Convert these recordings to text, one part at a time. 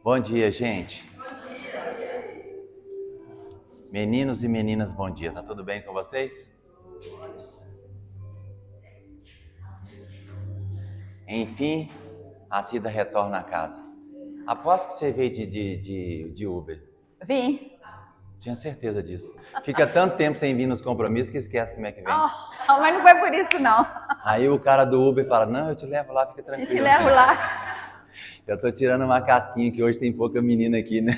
Bom dia, gente. Meninos e meninas, bom dia. Tá tudo bem com vocês? Enfim, a Cida retorna a casa. Aposto que você veio de Uber. Vim. Tinha certeza disso. Fica tanto tempo sem vir nos compromissos que esquece como é que vem. Mas não foi por isso, não. Aí o cara do Uber fala, não, eu te levo lá, fica tranquilo. Eu te levo lá. Eu tô tirando uma casquinha que hoje tem pouca menina aqui, né?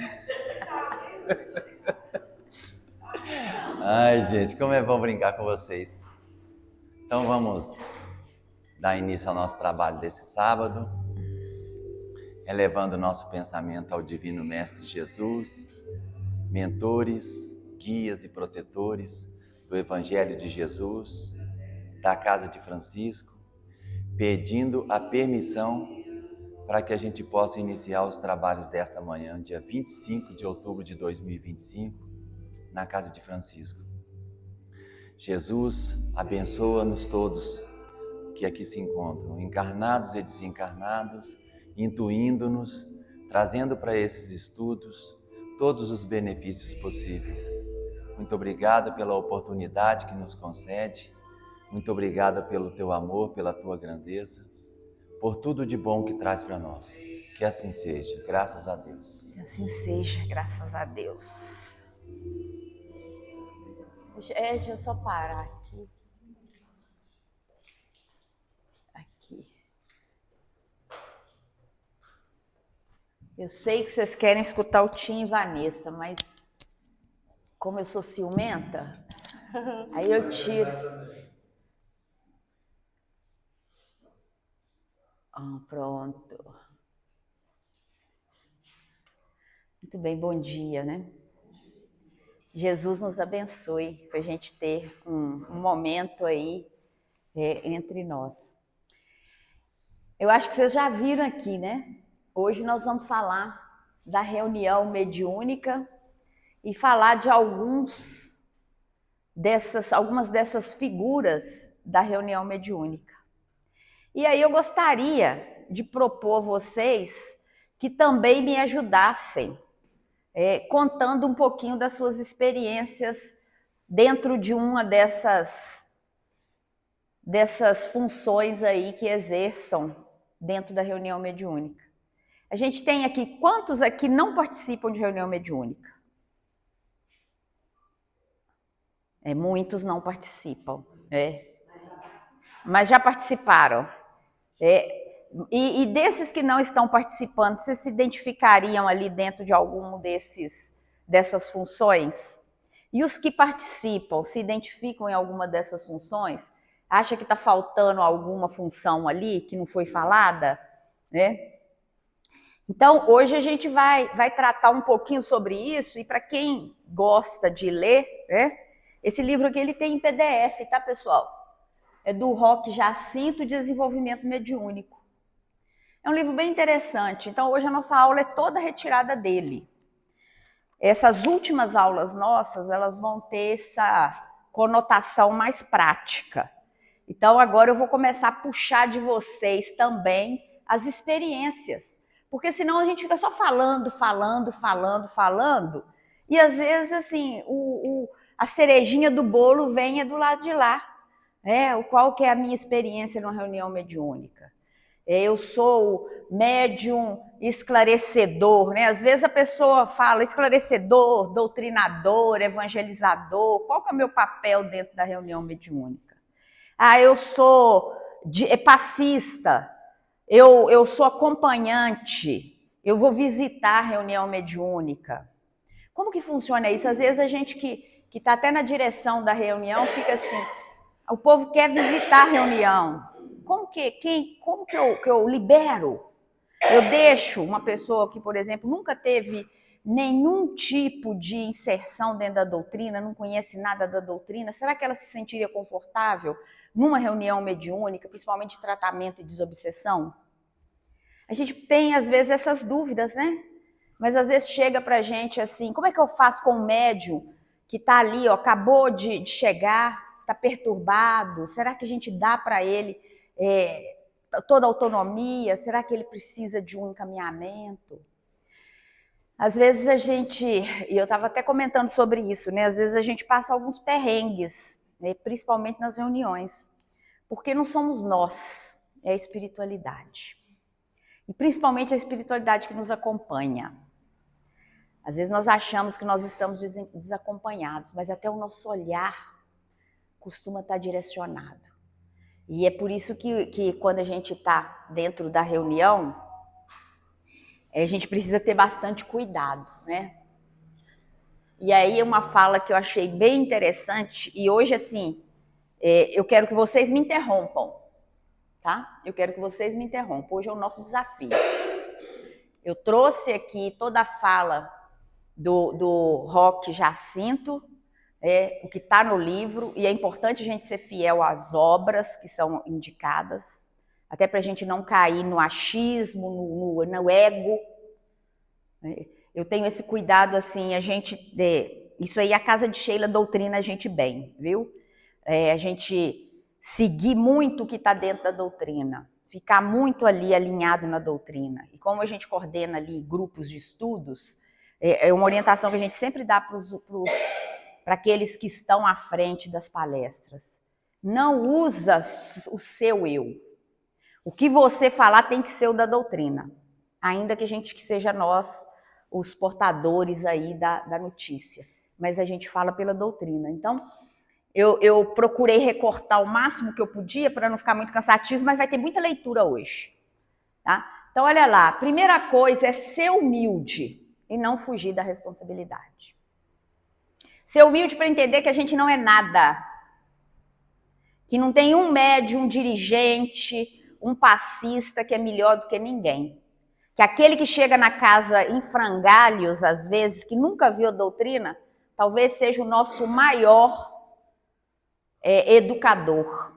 Ai, gente, como é bom brincar com vocês. Então vamos dar início ao nosso trabalho desse sábado, elevando o nosso pensamento ao Divino Mestre Jesus, mentores, guias e protetores do Evangelho de Jesus, da Casa de Francisco, pedindo a permissão para que a gente possa iniciar os trabalhos desta manhã, dia 25 de outubro de 2025, na Casa de Francisco. Jesus, abençoa-nos todos que aqui se encontram, encarnados e desencarnados, intuindo-nos, trazendo para esses estudos todos os benefícios possíveis. Muito obrigado pela oportunidade que nos concede, muito obrigado pelo teu amor, pela tua grandeza, por tudo de bom que traz para nós. Que assim seja, graças a Deus. Que assim seja, graças a Deus. Deixa eu só parar aqui. Eu sei que vocês querem escutar o Tim e Vanessa, mas como eu sou ciumenta, aí eu tiro. Pronto. Muito bem, bom dia, né? Jesus nos abençoe para a gente ter um momento aí entre nós. Eu acho que vocês já viram aqui, né? Hoje nós vamos falar da reunião mediúnica e falar de algumas dessas figuras da reunião mediúnica. E aí eu gostaria de propor a vocês que também me ajudassem, contando um pouquinho das suas experiências dentro de uma dessas funções aí que exerçam dentro da reunião mediúnica. A gente tem aqui, quantos aqui não participam de reunião mediúnica? Muitos não participam, mas já participaram. E desses que não estão participando, vocês se identificariam ali dentro de algum dessas funções? E os que participam, se identificam em alguma dessas funções? Acha que está faltando alguma função ali que não foi falada? Então, hoje a gente vai tratar um pouquinho sobre isso, e para quem gosta de ler, esse livro aqui ele tem em PDF, tá, pessoal? É do Roque Jacinto, Desenvolvimento Mediúnico. É um livro bem interessante, então hoje a nossa aula é toda retirada dele. Essas últimas aulas nossas, elas vão ter essa conotação mais prática. Então agora eu vou começar a puxar de vocês também as experiências, porque senão a gente fica só falando, e às vezes assim, a cerejinha do bolo vem do lado de lá. Qual que é a minha experiência numa reunião mediúnica? Eu sou médium esclarecedor, né? Às vezes a pessoa fala esclarecedor, doutrinador, evangelizador. Qual que é o meu papel dentro da reunião mediúnica? Eu sou passista, eu sou acompanhante, eu vou visitar a reunião mediúnica. Como que funciona isso? Às vezes a gente que está até na direção da reunião fica assim, o povo quer visitar a reunião. Como que eu libero? Eu deixo uma pessoa que, por exemplo, nunca teve nenhum tipo de inserção dentro da doutrina, não conhece nada da doutrina, será que ela se sentiria confortável numa reunião mediúnica, principalmente de tratamento e desobsessão? A gente tem, às vezes, essas dúvidas, né? Mas, às vezes, chega pra gente assim, como é que eu faço com o médium que está ali, acabou de chegar, está perturbado? Será que a gente dá para ele toda a autonomia? Será que ele precisa de um encaminhamento? Às vezes a gente, e eu estava até comentando sobre isso, né? Às vezes a gente passa alguns perrengues, né? Principalmente nas reuniões, porque não somos nós, é a espiritualidade. E principalmente a espiritualidade que nos acompanha. Às vezes nós achamos que nós estamos desacompanhados, mas até o nosso olhar costuma estar direcionado. E é por isso que quando a gente está dentro da reunião, a gente precisa ter bastante cuidado, né? E aí uma fala que eu achei bem interessante, e hoje assim, eu quero que vocês me interrompam, tá? Eu quero que vocês me interrompam, hoje é o nosso desafio. Eu trouxe aqui toda a fala do Roque Jacinto, o que está no livro, e é importante a gente ser fiel às obras que são indicadas, até para a gente não cair no achismo, no ego. Eu tenho esse cuidado, assim, isso aí a casa de Sheila doutrina a gente bem, viu? A gente seguir muito o que está dentro da doutrina, ficar muito ali alinhado na doutrina. E como a gente coordena ali grupos de estudos, é uma orientação que a gente sempre dá para aqueles que estão à frente das palestras. Não usa o seu eu. O que você falar tem que ser o da doutrina, ainda que a gente seja nós os portadores aí da notícia. Mas a gente fala pela doutrina. Então, eu procurei recortar o máximo que eu podia para não ficar muito cansativo, mas vai ter muita leitura hoje. Tá? Então, olha lá. Primeira coisa é ser humilde e não fugir da responsabilidade. Ser humilde para entender que a gente não é nada. Que não tem um médium, um dirigente, um passista que é melhor do que ninguém. Que aquele que chega na casa em frangalhos, às vezes, que nunca viu a doutrina, talvez seja o nosso maior educador.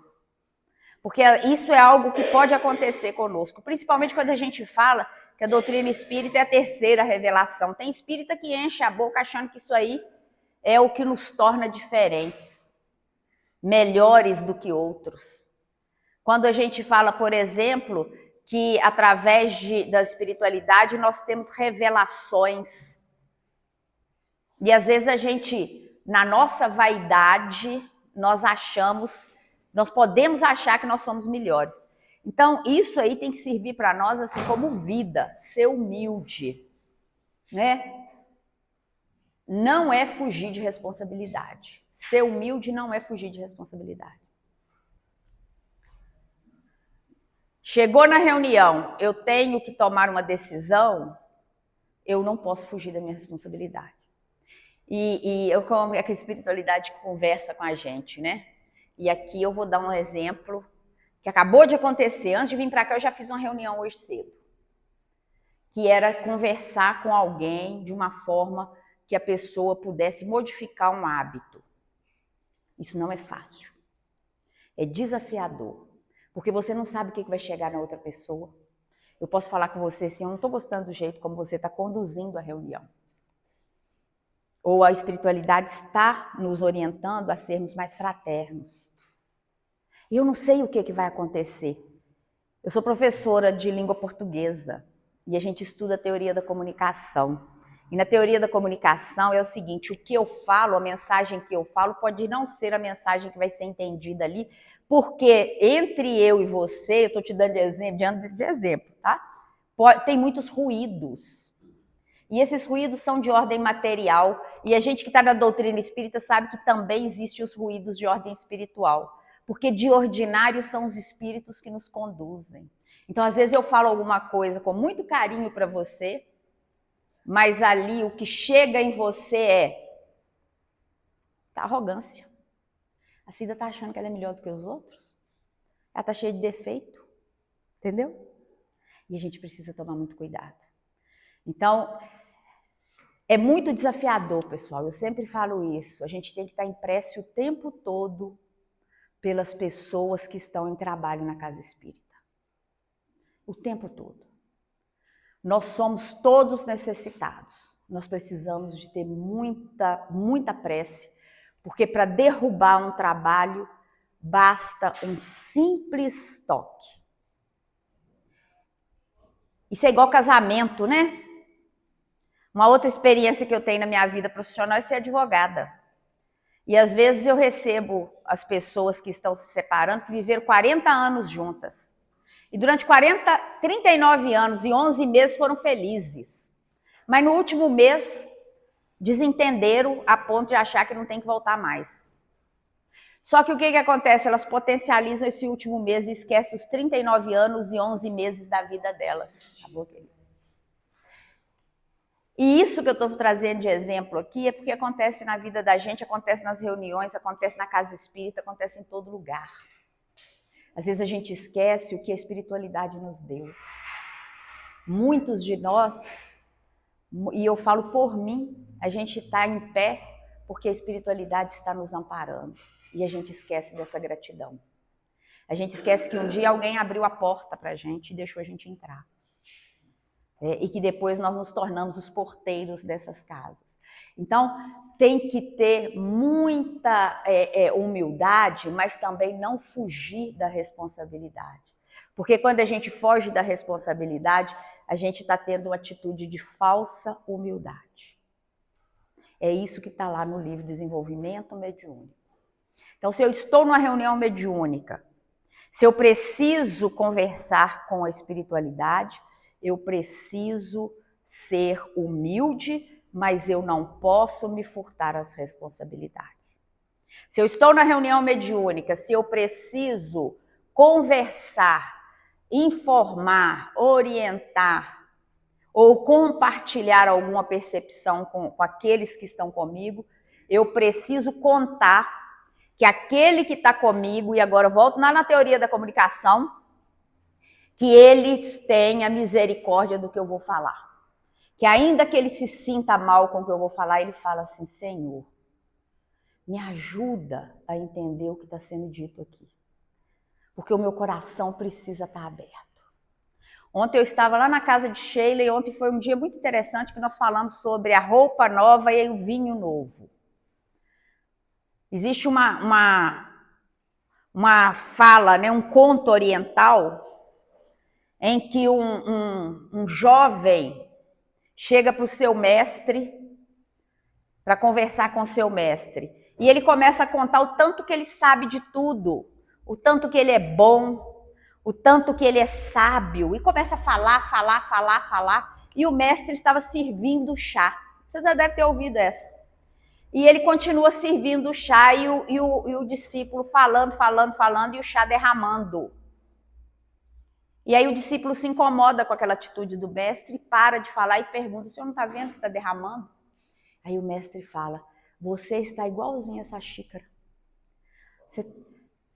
Porque isso é algo que pode acontecer conosco, principalmente quando a gente fala que a doutrina espírita é a terceira revelação. Tem espírita que enche a boca achando que isso aí é o que nos torna diferentes, melhores do que outros. Quando a gente fala, por exemplo, que através da espiritualidade nós temos revelações. E às vezes a gente, na nossa vaidade, nós podemos achar que nós somos melhores. Então, isso aí tem que servir para nós assim como vida, ser humilde, né? Não é fugir de responsabilidade. Ser humilde não é fugir de responsabilidade. Chegou na reunião, eu tenho que tomar uma decisão, eu não posso fugir da minha responsabilidade. E eu, como é que a espiritualidade conversa com a gente, né? E aqui eu vou dar um exemplo que acabou de acontecer. Antes de vir para cá, eu já fiz uma reunião hoje cedo. Que era conversar com alguém de uma forma que a pessoa pudesse modificar um hábito. Isso não é fácil. É desafiador. Porque você não sabe o que vai chegar na outra pessoa. Eu posso falar com você assim, eu não estou gostando do jeito como você está conduzindo a reunião. Ou a espiritualidade está nos orientando a sermos mais fraternos. E eu não sei o que vai acontecer. Eu sou professora de língua portuguesa e a gente estuda a teoria da comunicação. E na teoria da comunicação é o seguinte, o que eu falo, a mensagem que eu falo pode não ser a mensagem que vai ser entendida ali, porque entre eu e você, eu estou te dando de exemplo, tá? Tem muitos ruídos. E esses ruídos são de ordem material. E a gente que está na doutrina espírita sabe que também existem os ruídos de ordem espiritual. Porque de ordinário são os espíritos que nos conduzem. Então, às vezes eu falo alguma coisa com muito carinho para você, mas ali o que chega em você tá arrogância. A Cida tá achando que ela é melhor do que os outros. Ela tá cheia de defeito. Entendeu? E a gente precisa tomar muito cuidado. Então, é muito desafiador, pessoal. Eu sempre falo isso. A gente tem que estar em prece o tempo todo pelas pessoas que estão em trabalho na casa espírita. O tempo todo. Nós somos todos necessitados. Nós precisamos de ter muita prece, porque para derrubar um trabalho basta um simples toque. Isso é igual casamento, né? Uma outra experiência que eu tenho na minha vida profissional é ser advogada. E às vezes eu recebo as pessoas que estão se separando, que viveram 40 anos juntas. E durante 39 anos e 11 meses foram felizes. Mas no último mês desentenderam a ponto de achar que não tem que voltar mais. Só que o que acontece? Elas potencializam esse último mês e esquecem os 39 anos e 11 meses da vida delas. Acabou, querido. E isso que eu estou trazendo de exemplo aqui é porque acontece na vida da gente, acontece nas reuniões, acontece na casa espírita, acontece em todo lugar. Às vezes a gente esquece o que a espiritualidade nos deu. Muitos de nós, e eu falo por mim, a gente está em pé porque a espiritualidade está nos amparando. E a gente esquece dessa gratidão. A gente esquece que um dia alguém abriu a porta para a gente e deixou a gente entrar. E que depois nós nos tornamos os porteiros dessas casas. Então, tem que ter muita humildade, mas também não fugir da responsabilidade. Porque quando a gente foge da responsabilidade, a gente está tendo uma atitude de falsa humildade. É isso que está lá no livro Desenvolvimento Mediúnico. Então, se eu estou numa reunião mediúnica, se eu preciso conversar com a espiritualidade, eu preciso ser humilde, mas eu não posso me furtar as responsabilidades. Se eu estou na reunião mediúnica, se eu preciso conversar, informar, orientar ou compartilhar alguma percepção com aqueles que estão comigo, eu preciso contar que aquele que está comigo, e agora eu volto lá na teoria da comunicação, que eles tenham misericórdia do que eu vou falar. Que ainda que ele se sinta mal com o que eu vou falar, ele fala assim, Senhor, me ajuda a entender o que está sendo dito aqui. Porque o meu coração precisa estar aberto. Ontem eu estava lá na casa de Sheila e ontem foi um dia muito interessante que nós falamos sobre a roupa nova e o vinho novo. Existe uma fala, né, um conto oriental, em que um jovem chega para o seu mestre para conversar com o seu mestre. E ele começa a contar o tanto que ele sabe de tudo, o tanto que ele é bom, o tanto que ele é sábio. E começa a falar. E o mestre estava servindo chá. Você já deve ter ouvido essa. E ele continua servindo o chá e o discípulo falando, e o chá derramando. E aí o discípulo se incomoda com aquela atitude do mestre, para de falar e pergunta, o senhor não está vendo que está derramando? Aí o mestre fala, você está igualzinho a essa xícara. Você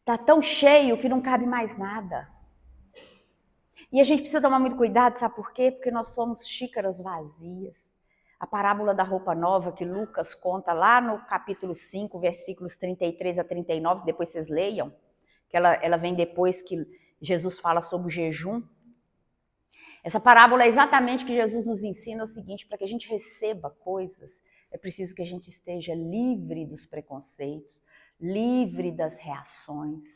está tão cheio que não cabe mais nada. E a gente precisa tomar muito cuidado, sabe por quê? Porque nós somos xícaras vazias. A parábola da roupa nova que Lucas conta lá no capítulo 5, versículos 33 a 39, depois vocês leiam, que ela vem depois que Jesus fala sobre o jejum. Essa parábola é exatamente o que Jesus nos ensina, é o seguinte, para que a gente receba coisas, é preciso que a gente esteja livre dos preconceitos, livre das reações,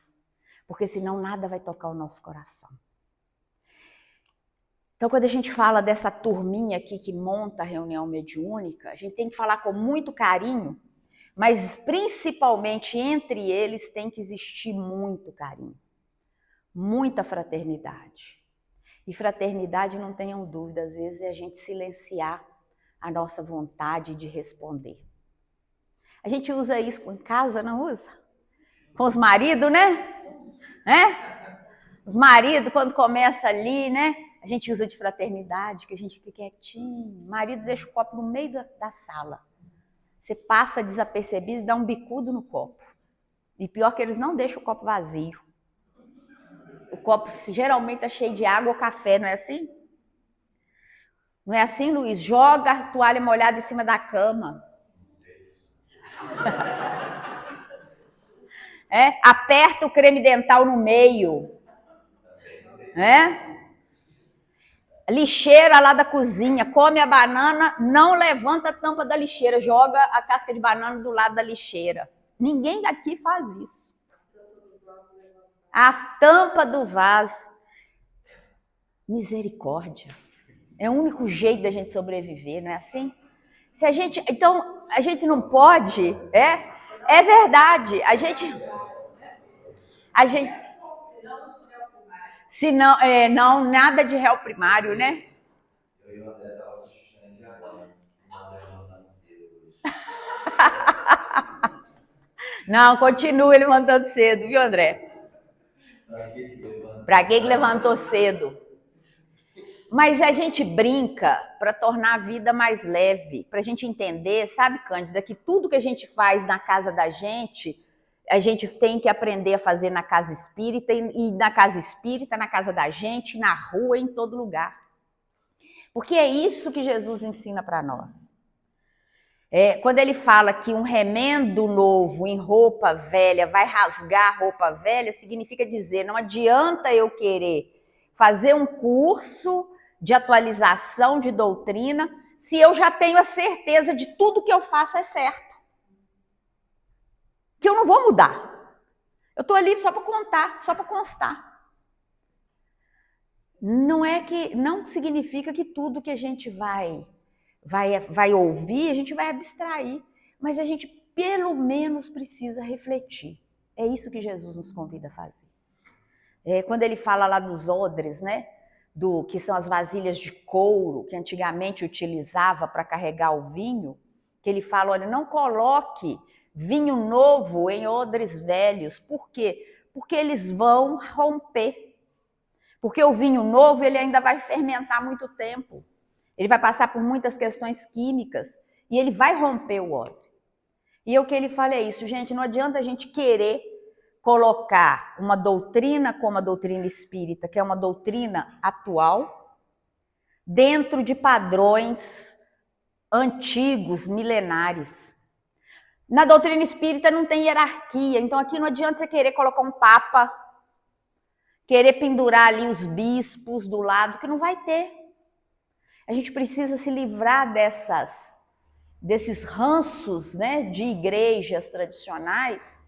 porque senão nada vai tocar o nosso coração. Então, quando a gente fala dessa turminha aqui que monta a reunião mediúnica, a gente tem que falar com muito carinho, mas principalmente entre eles tem que existir muito carinho, muita fraternidade. E fraternidade, não tenham dúvida, às vezes é a gente silenciar a nossa vontade de responder. A gente usa isso em casa, não usa? Com os maridos, né? Os maridos, quando começa ali, né? A gente usa de fraternidade, que a gente fica quietinho. O marido deixa o copo no meio da sala. Você passa desapercebido e dá um bicudo no copo. E pior que eles não deixam o copo vazio. O copo geralmente está cheio de água ou café, não é assim? Não é assim, Luiz? Joga a toalha molhada em cima da cama. Aperta o creme dental no meio. Lixeira lá da cozinha, come a banana, não levanta a tampa da lixeira, joga a casca de banana do lado da lixeira. Ninguém daqui faz isso. A tampa do vaso. Misericórdia. É o único jeito da gente sobreviver, não é assim? Então, a gente não pode, é verdade. A gente, se não, não, nada de réu primário, né? Eu e o André tava assistindo agora. Não, continua ele levantando cedo, viu, André? Para que levantou cedo? Mas a gente brinca para tornar a vida mais leve, para a gente entender, sabe, Cândida, que tudo que a gente faz na casa da gente, a gente tem que aprender a fazer na casa espírita, e na casa espírita, na casa da gente, na rua, em todo lugar. Porque é isso que Jesus ensina para nós. Quando ele fala que um remendo novo em roupa velha vai rasgar a roupa velha, significa dizer, não adianta eu querer fazer um curso de atualização de doutrina se eu já tenho a certeza de tudo que eu faço é certo. Que eu não vou mudar. Eu estou ali só para contar, só para constar. Não significa que tudo que a gente vai ouvir, a gente vai abstrair, mas a gente pelo menos precisa refletir. É isso que Jesus nos convida a fazer. Quando ele fala lá dos odres, né, que são as vasilhas de couro que antigamente utilizava para carregar o vinho, que ele fala, olha, não coloque vinho novo em odres velhos. Por quê? Porque eles vão romper. Porque o vinho novo ele ainda vai fermentar muito tempo. Ele vai passar por muitas questões químicas e ele vai romper o odre. E o que ele fala é isso, gente, não adianta a gente querer colocar uma doutrina como a doutrina espírita, que é uma doutrina atual, dentro de padrões antigos, milenares. Na doutrina espírita não tem hierarquia, então aqui não adianta você querer colocar um papa, querer pendurar ali os bispos do lado, que não vai ter. A gente precisa se livrar desses ranços, né, de igrejas tradicionais,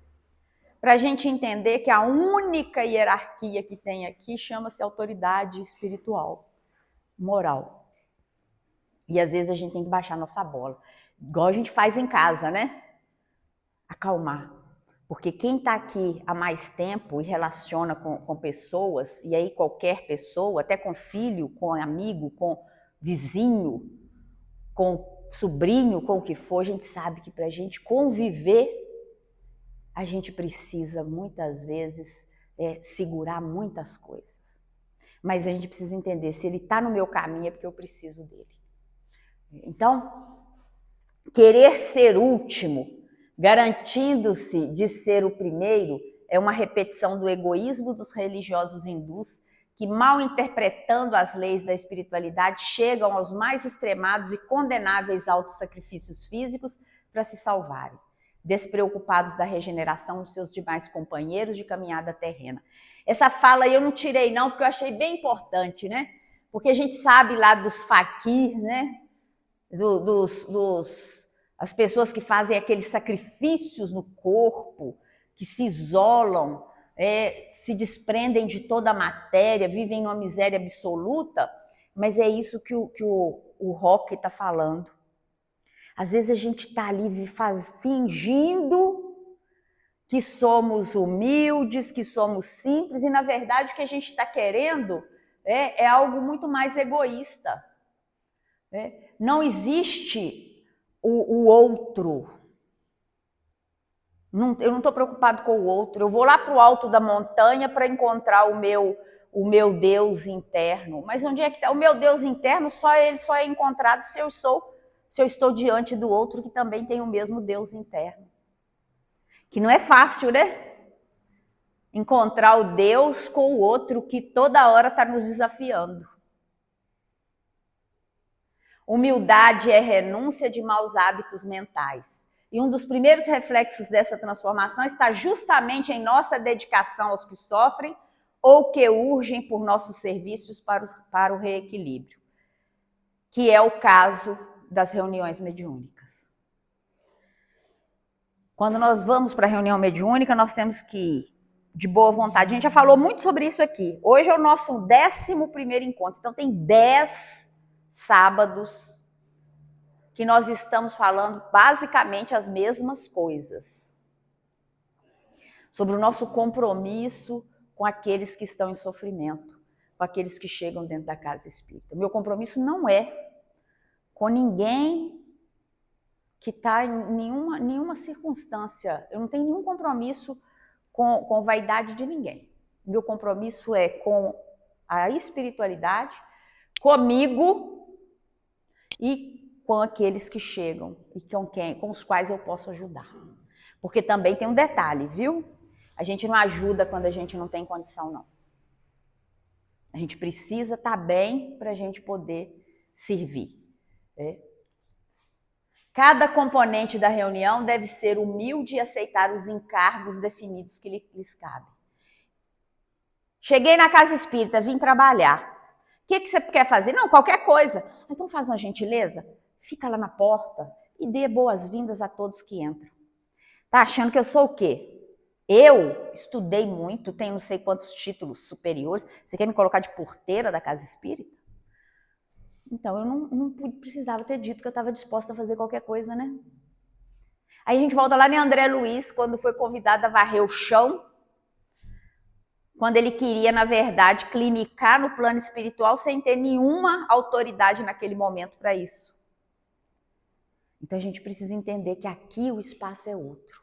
para a gente entender que a única hierarquia que tem aqui chama-se autoridade espiritual, moral. E às vezes a gente tem que baixar nossa bola, igual a gente faz em casa, né? Acalmar. Porque quem está aqui há mais tempo e relaciona com pessoas, e aí qualquer pessoa, até com filho, com amigo, com vizinho, com sobrinho, com o que for, a gente sabe que para a gente conviver, a gente precisa muitas vezes segurar muitas coisas. Mas a gente precisa entender, se ele está no meu caminho é porque eu preciso dele. Então, querer ser último, garantindo-se de ser o primeiro, é uma repetição do egoísmo dos religiosos hindus, que, mal interpretando as leis da espiritualidade, chegam aos mais extremados e condenáveis autossacrifícios físicos para se salvarem, despreocupados da regeneração de seus demais companheiros de caminhada terrena. Essa fala eu não tirei não, porque eu achei bem importante, né? Porque a gente sabe lá dos faquirs, né? As pessoas que fazem aqueles sacrifícios no corpo, que se isolam, se desprendem de toda a matéria, vivem numa miséria absoluta, mas é isso que o Rock está falando. Às vezes a gente está ali fingindo que somos humildes, que somos simples, e na verdade o que a gente está querendo é algo muito mais egoísta. Não existe o outro. Eu não estou preocupado com o outro. Eu vou lá para o alto da montanha para encontrar o meu Deus interno. Mas onde é que está? O meu Deus interno, ele só é encontrado se eu estou diante do outro que também tem o mesmo Deus interno. Que não é fácil, né? Encontrar o Deus com o outro que toda hora está nos desafiando. Humildade é renúncia de maus hábitos mentais. E um dos primeiros reflexos dessa transformação está justamente em nossa dedicação aos que sofrem ou que urgem por nossos serviços para o reequilíbrio, que é o caso das reuniões mediúnicas. Quando nós vamos para a reunião mediúnica, nós temos que ir de boa vontade. A gente já falou muito sobre isso aqui. Hoje é o nosso 11º encontro, então tem 10 sábados, que nós estamos falando basicamente as mesmas coisas. Sobre o nosso compromisso com aqueles que estão em sofrimento, com aqueles que chegam dentro da casa espírita. O meu compromisso não é com ninguém que está em nenhuma circunstância. Eu não tenho nenhum compromisso com vaidade de ninguém. Meu compromisso é com a espiritualidade, comigo e com aqueles que chegam e com os quais eu posso ajudar. Porque também tem um detalhe, viu? A gente não ajuda quando a gente não tem condição, não. A gente precisa estar bem para a gente poder servir. Cada componente da reunião deve ser humilde e aceitar os encargos definidos que lhes cabem. Cheguei na casa espírita, vim trabalhar. O que você quer fazer? Não, qualquer coisa. Então faz uma gentileza, fica lá na porta e dê boas-vindas a todos que entram. Tá achando que eu sou o quê? Eu estudei muito, tenho não sei quantos títulos superiores. Você quer me colocar de porteira da casa espírita? Então, eu não precisava ter dito que eu estava disposta a fazer qualquer coisa, né? Aí a gente volta lá em André Luiz, quando foi convidado a varrer o chão, quando ele queria, na verdade, clinicar no plano espiritual sem ter nenhuma autoridade naquele momento para isso. Então a gente precisa entender que aqui o espaço é outro.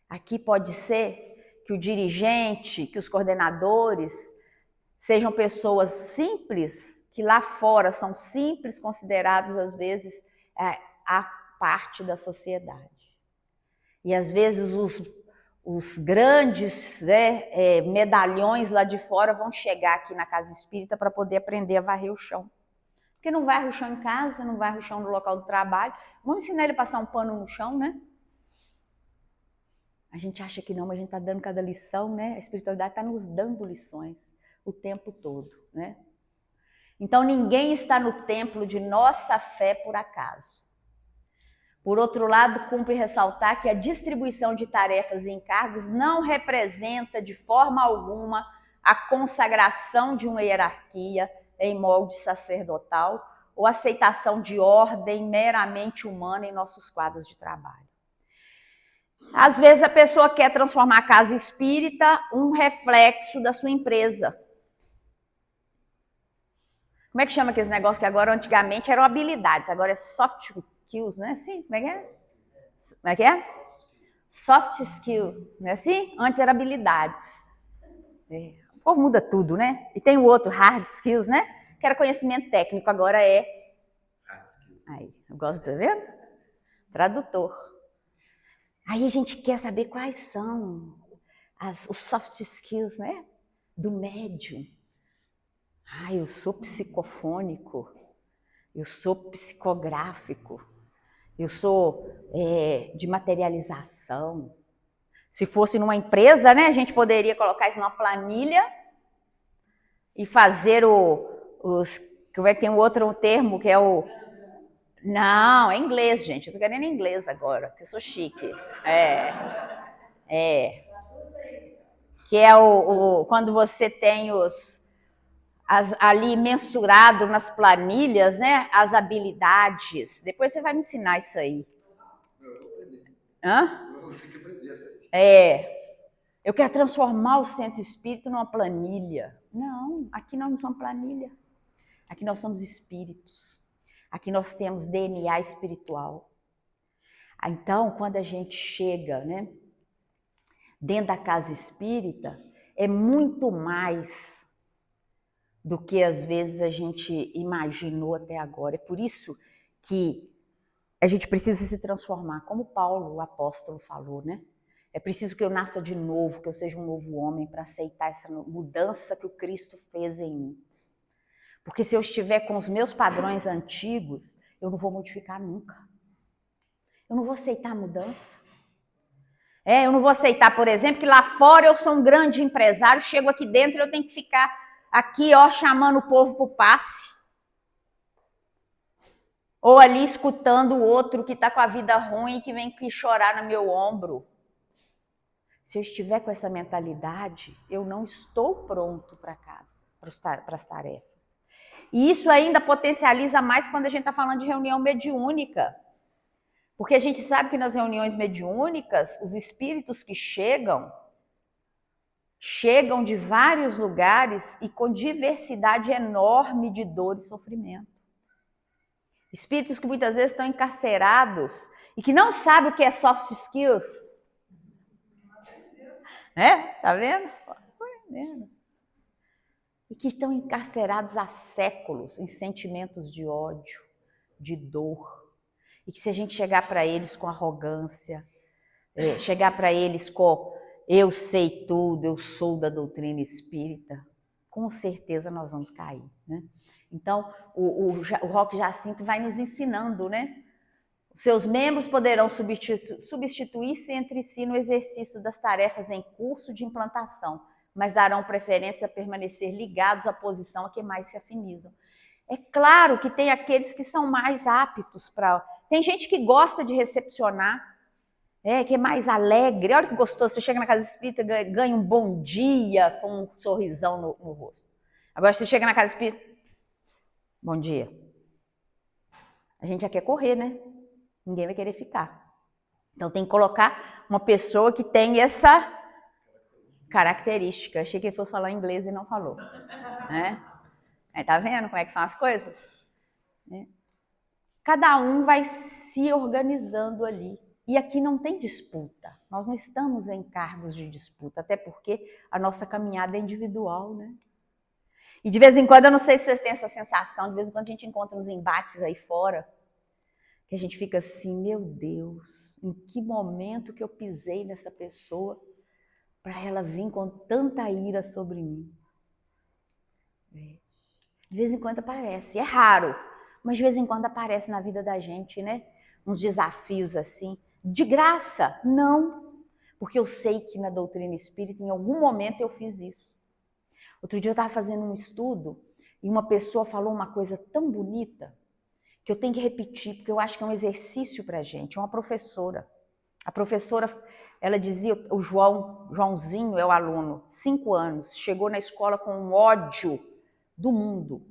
Aqui pode ser que o dirigente, que os coordenadores sejam pessoas simples, que lá fora são simples, considerados às vezes a parte da sociedade. E às vezes os grandes medalhões lá de fora vão chegar aqui na casa espírita para poder aprender a varrer o chão. Porque não varre o chão em casa, não varre o chão no local do trabalho. Vamos ensinar ele a passar um pano no chão, né? A gente acha que não, mas a gente está dando cada lição, né? A espiritualidade está nos dando lições o tempo todo, né? Então ninguém está no templo de nossa fé por acaso. Por outro lado, cumpre ressaltar que a distribuição de tarefas e encargos não representa de forma alguma a consagração de uma hierarquia em molde sacerdotal ou aceitação de ordem meramente humana em nossos quadros de trabalho. Às vezes a pessoa quer transformar a casa espírita um reflexo da sua empresa. Como é que chama aqueles negócios que agora antigamente eram habilidades, agora é soft skills, não é assim? Como é que é? Como é que é? Soft skills, não é assim? Antes era habilidades. O povo muda tudo, né? E tem o outro, hard skills, né? Que era conhecimento técnico, agora é... hard skills. Aí, eu gosto, tá vendo? Tradutor. Aí a gente quer saber quais são os soft skills, né? Do médium. Eu sou psicofônico, eu sou psicográfico, eu sou de materialização. Se fosse numa empresa, né, a gente poderia colocar isso numa planilha e fazer como é que tem um outro termo, que é o... Não, é inglês, gente. Eu tô querendo inglês agora, que eu sou chique. Que é quando você tem ali mensurado nas planilhas, né, as habilidades. Depois você vai me ensinar isso aí. Eu vou aprender. Hã? Eu vou ter que aprender isso aí. Eu quero transformar o centro espírita numa planilha. Não, aqui nós não somos planilha. Aqui nós somos espíritos. Aqui nós temos DNA espiritual. Então, quando a gente chega, né, dentro da casa espírita, é muito mais do que às vezes a gente imaginou até agora. É por isso que a gente precisa se transformar, como Paulo, o apóstolo, falou, né? É preciso que eu nasça de novo, que eu seja um novo homem para aceitar essa mudança que o Cristo fez em mim. Porque se eu estiver com os meus padrões antigos, eu não vou modificar nunca. Eu não vou aceitar a mudança. Eu não vou aceitar, por exemplo, que lá fora eu sou um grande empresário, chego aqui dentro e eu tenho que ficar aqui, chamando o povo para o passe. Ou ali escutando o outro que está com a vida ruim e que vem aqui chorar no meu ombro. Se eu estiver com essa mentalidade, eu não estou pronto para casa, para as tarefas. E isso ainda potencializa mais quando a gente está falando de reunião mediúnica. Porque a gente sabe que nas reuniões mediúnicas, os espíritos que chegam de vários lugares e com diversidade enorme de dor e sofrimento. Espíritos que muitas vezes estão encarcerados e que não sabem o que é soft skills. Né? Tá vendo? E que estão encarcerados há séculos em sentimentos de ódio, de dor. E que se a gente chegar para eles com arrogância, chegar para eles com eu sei tudo, eu sou da doutrina espírita, com certeza nós vamos cair, né? Então, o Roque Jacinto vai nos ensinando, né? Seus membros poderão substituir-se entre si no exercício das tarefas em curso de implantação, mas darão preferência a permanecer ligados à posição a que mais se afinizam. É claro que tem aqueles que são mais aptos para... Tem gente que gosta de recepcionar, que é mais alegre. Olha que gostoso, você chega na casa espírita, ganha um bom dia com um sorrisão no rosto. Agora, você chega na casa espírita, bom dia. A gente já quer correr, né? Ninguém vai querer ficar. Então, tem que colocar uma pessoa que tem essa característica. Achei que ele fosse falar inglês e não falou. Né? Tá vendo como é que são as coisas? Cada um vai se organizando ali. E aqui não tem disputa. Nós não estamos em cargos de disputa, até porque a nossa caminhada é individual, né? E de vez em quando, eu não sei se vocês têm essa sensação, de vez em quando a gente encontra uns embates aí fora, que a gente fica assim, meu Deus, em que momento que eu pisei nessa pessoa para ela vir com tanta ira sobre mim? De vez em quando aparece, é raro, mas de vez em quando aparece na vida da gente, né? Uns desafios assim, de graça, não, porque eu sei que na doutrina espírita, em algum momento eu fiz isso. Outro dia eu estava fazendo um estudo e uma pessoa falou uma coisa tão bonita que eu tenho que repetir, porque eu acho que é um exercício para a gente. É uma professora. A professora, ela dizia, o Joãozinho é o aluno, 5 anos, chegou na escola com um ódio do mundo.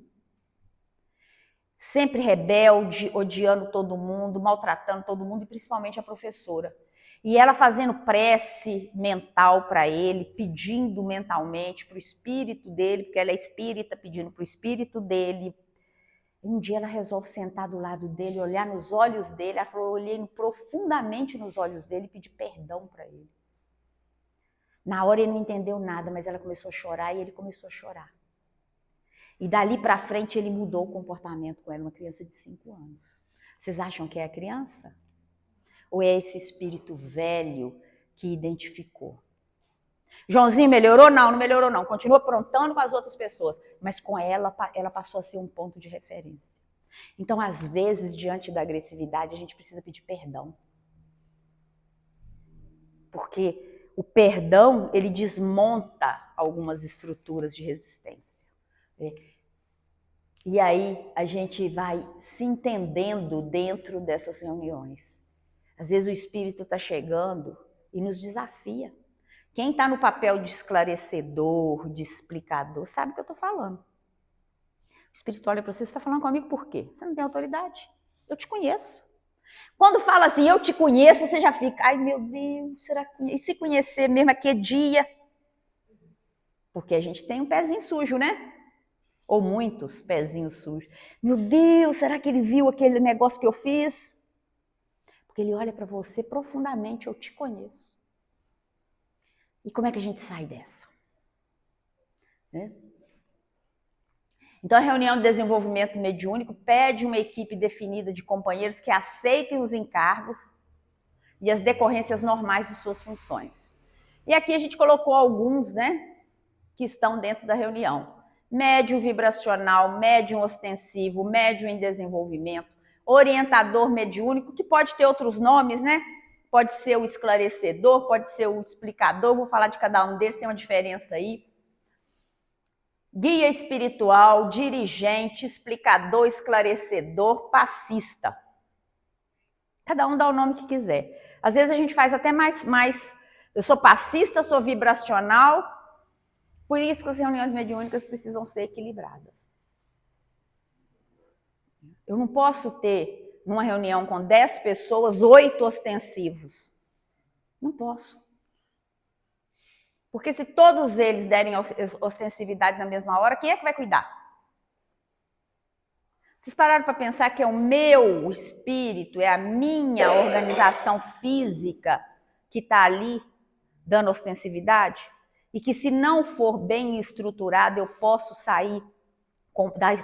Sempre rebelde, odiando todo mundo, maltratando todo mundo, e principalmente a professora. E ela fazendo prece mental para ele, pedindo mentalmente para o espírito dele, porque ela é espírita, pedindo para o espírito dele. Um dia ela resolve sentar do lado dele, olhar nos olhos dele. Ela falou, eu olhei profundamente nos olhos dele e pedi perdão para ele. Na hora ele não entendeu nada, mas ela começou a chorar e ele começou a chorar. E dali para frente ele mudou o comportamento com ela, uma criança de 5 anos. Vocês acham que é a criança? Ou é esse espírito velho que identificou? Joãozinho melhorou? Não, não melhorou não. Continua aprontando com as outras pessoas. Mas com ela passou a ser um ponto de referência. Então, às vezes, diante da agressividade, a gente precisa pedir perdão. Porque o perdão, ele desmonta algumas estruturas de resistência. E aí, a gente vai se entendendo dentro dessas reuniões. Às vezes, o espírito está chegando e nos desafia. Quem está no papel de esclarecedor, de explicador, sabe o que eu estou falando. O espírito olha para você está falando comigo por quê? Você não tem autoridade. Eu te conheço. Quando fala assim, eu te conheço, você já fica, ai meu Deus, será que... E se conhecer mesmo aqui é dia? Porque a gente tem um pezinho sujo, né? Ou muitos pezinhos sujos. Meu Deus, será que ele viu aquele negócio que eu fiz? Porque ele olha para você profundamente, eu te conheço. E como é que a gente sai dessa? Né? Então, a reunião de desenvolvimento mediúnico pede uma equipe definida de companheiros que aceitem os encargos e as decorrências normais de suas funções. E aqui a gente colocou alguns, né, que estão dentro da reunião. Médium vibracional, médium ostensivo, médium em desenvolvimento, orientador mediúnico, que pode ter outros nomes, né? Pode ser o esclarecedor, pode ser o explicador, vou falar de cada um deles, tem uma diferença aí. Guia espiritual, dirigente, explicador, esclarecedor, passista. Cada um dá o nome que quiser. Às vezes a gente faz até mais... Eu sou passista, sou vibracional, por isso que as reuniões mediúnicas precisam ser equilibradas. Eu não posso ter, numa reunião com 10 pessoas, 8 ostensivos. Não posso. Porque se todos eles derem ostensividade na mesma hora, quem é que vai cuidar? Vocês pararam para pensar que é o meu espírito, é a minha organização física que está ali dando ostensividade? E que se não for bem estruturado, eu posso sair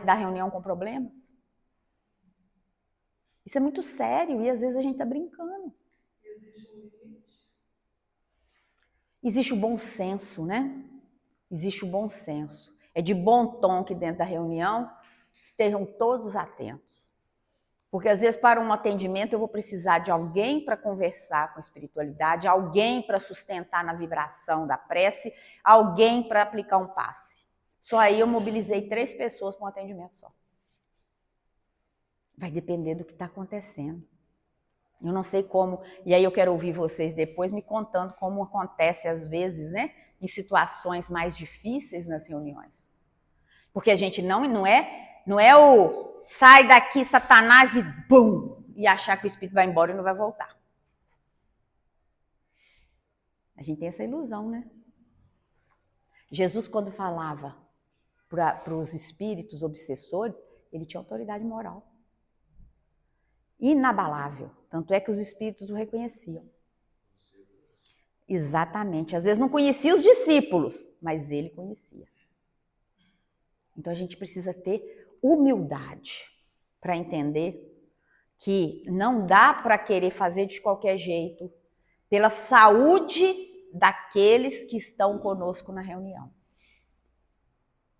da reunião com problemas? Isso é muito sério e às vezes a gente está brincando. Existe um limite. Existe o bom senso, né? Existe o bom senso. É de bom tom que dentro da reunião estejam todos atentos. Porque às vezes para um atendimento eu vou precisar de alguém para conversar com a espiritualidade, alguém para sustentar na vibração da prece, alguém para aplicar um passe. Só aí eu mobilizei 3 pessoas para um atendimento só. Vai depender do que está acontecendo. Eu não sei como, e aí eu quero ouvir vocês depois me contando como acontece às vezes, né, em situações mais difíceis nas reuniões. Porque a gente não é o sai daqui, Satanás, e bum, e achar que o espírito vai embora e não vai voltar. A gente tem essa ilusão, né? Jesus, quando falava para os espíritos obsessores, ele tinha autoridade moral. Inabalável. Tanto é que os espíritos o reconheciam. Exatamente. Às vezes não conhecia os discípulos, mas ele conhecia. Então a gente precisa ter humildade para entender que não dá para querer fazer de qualquer jeito pela saúde daqueles que estão conosco na reunião.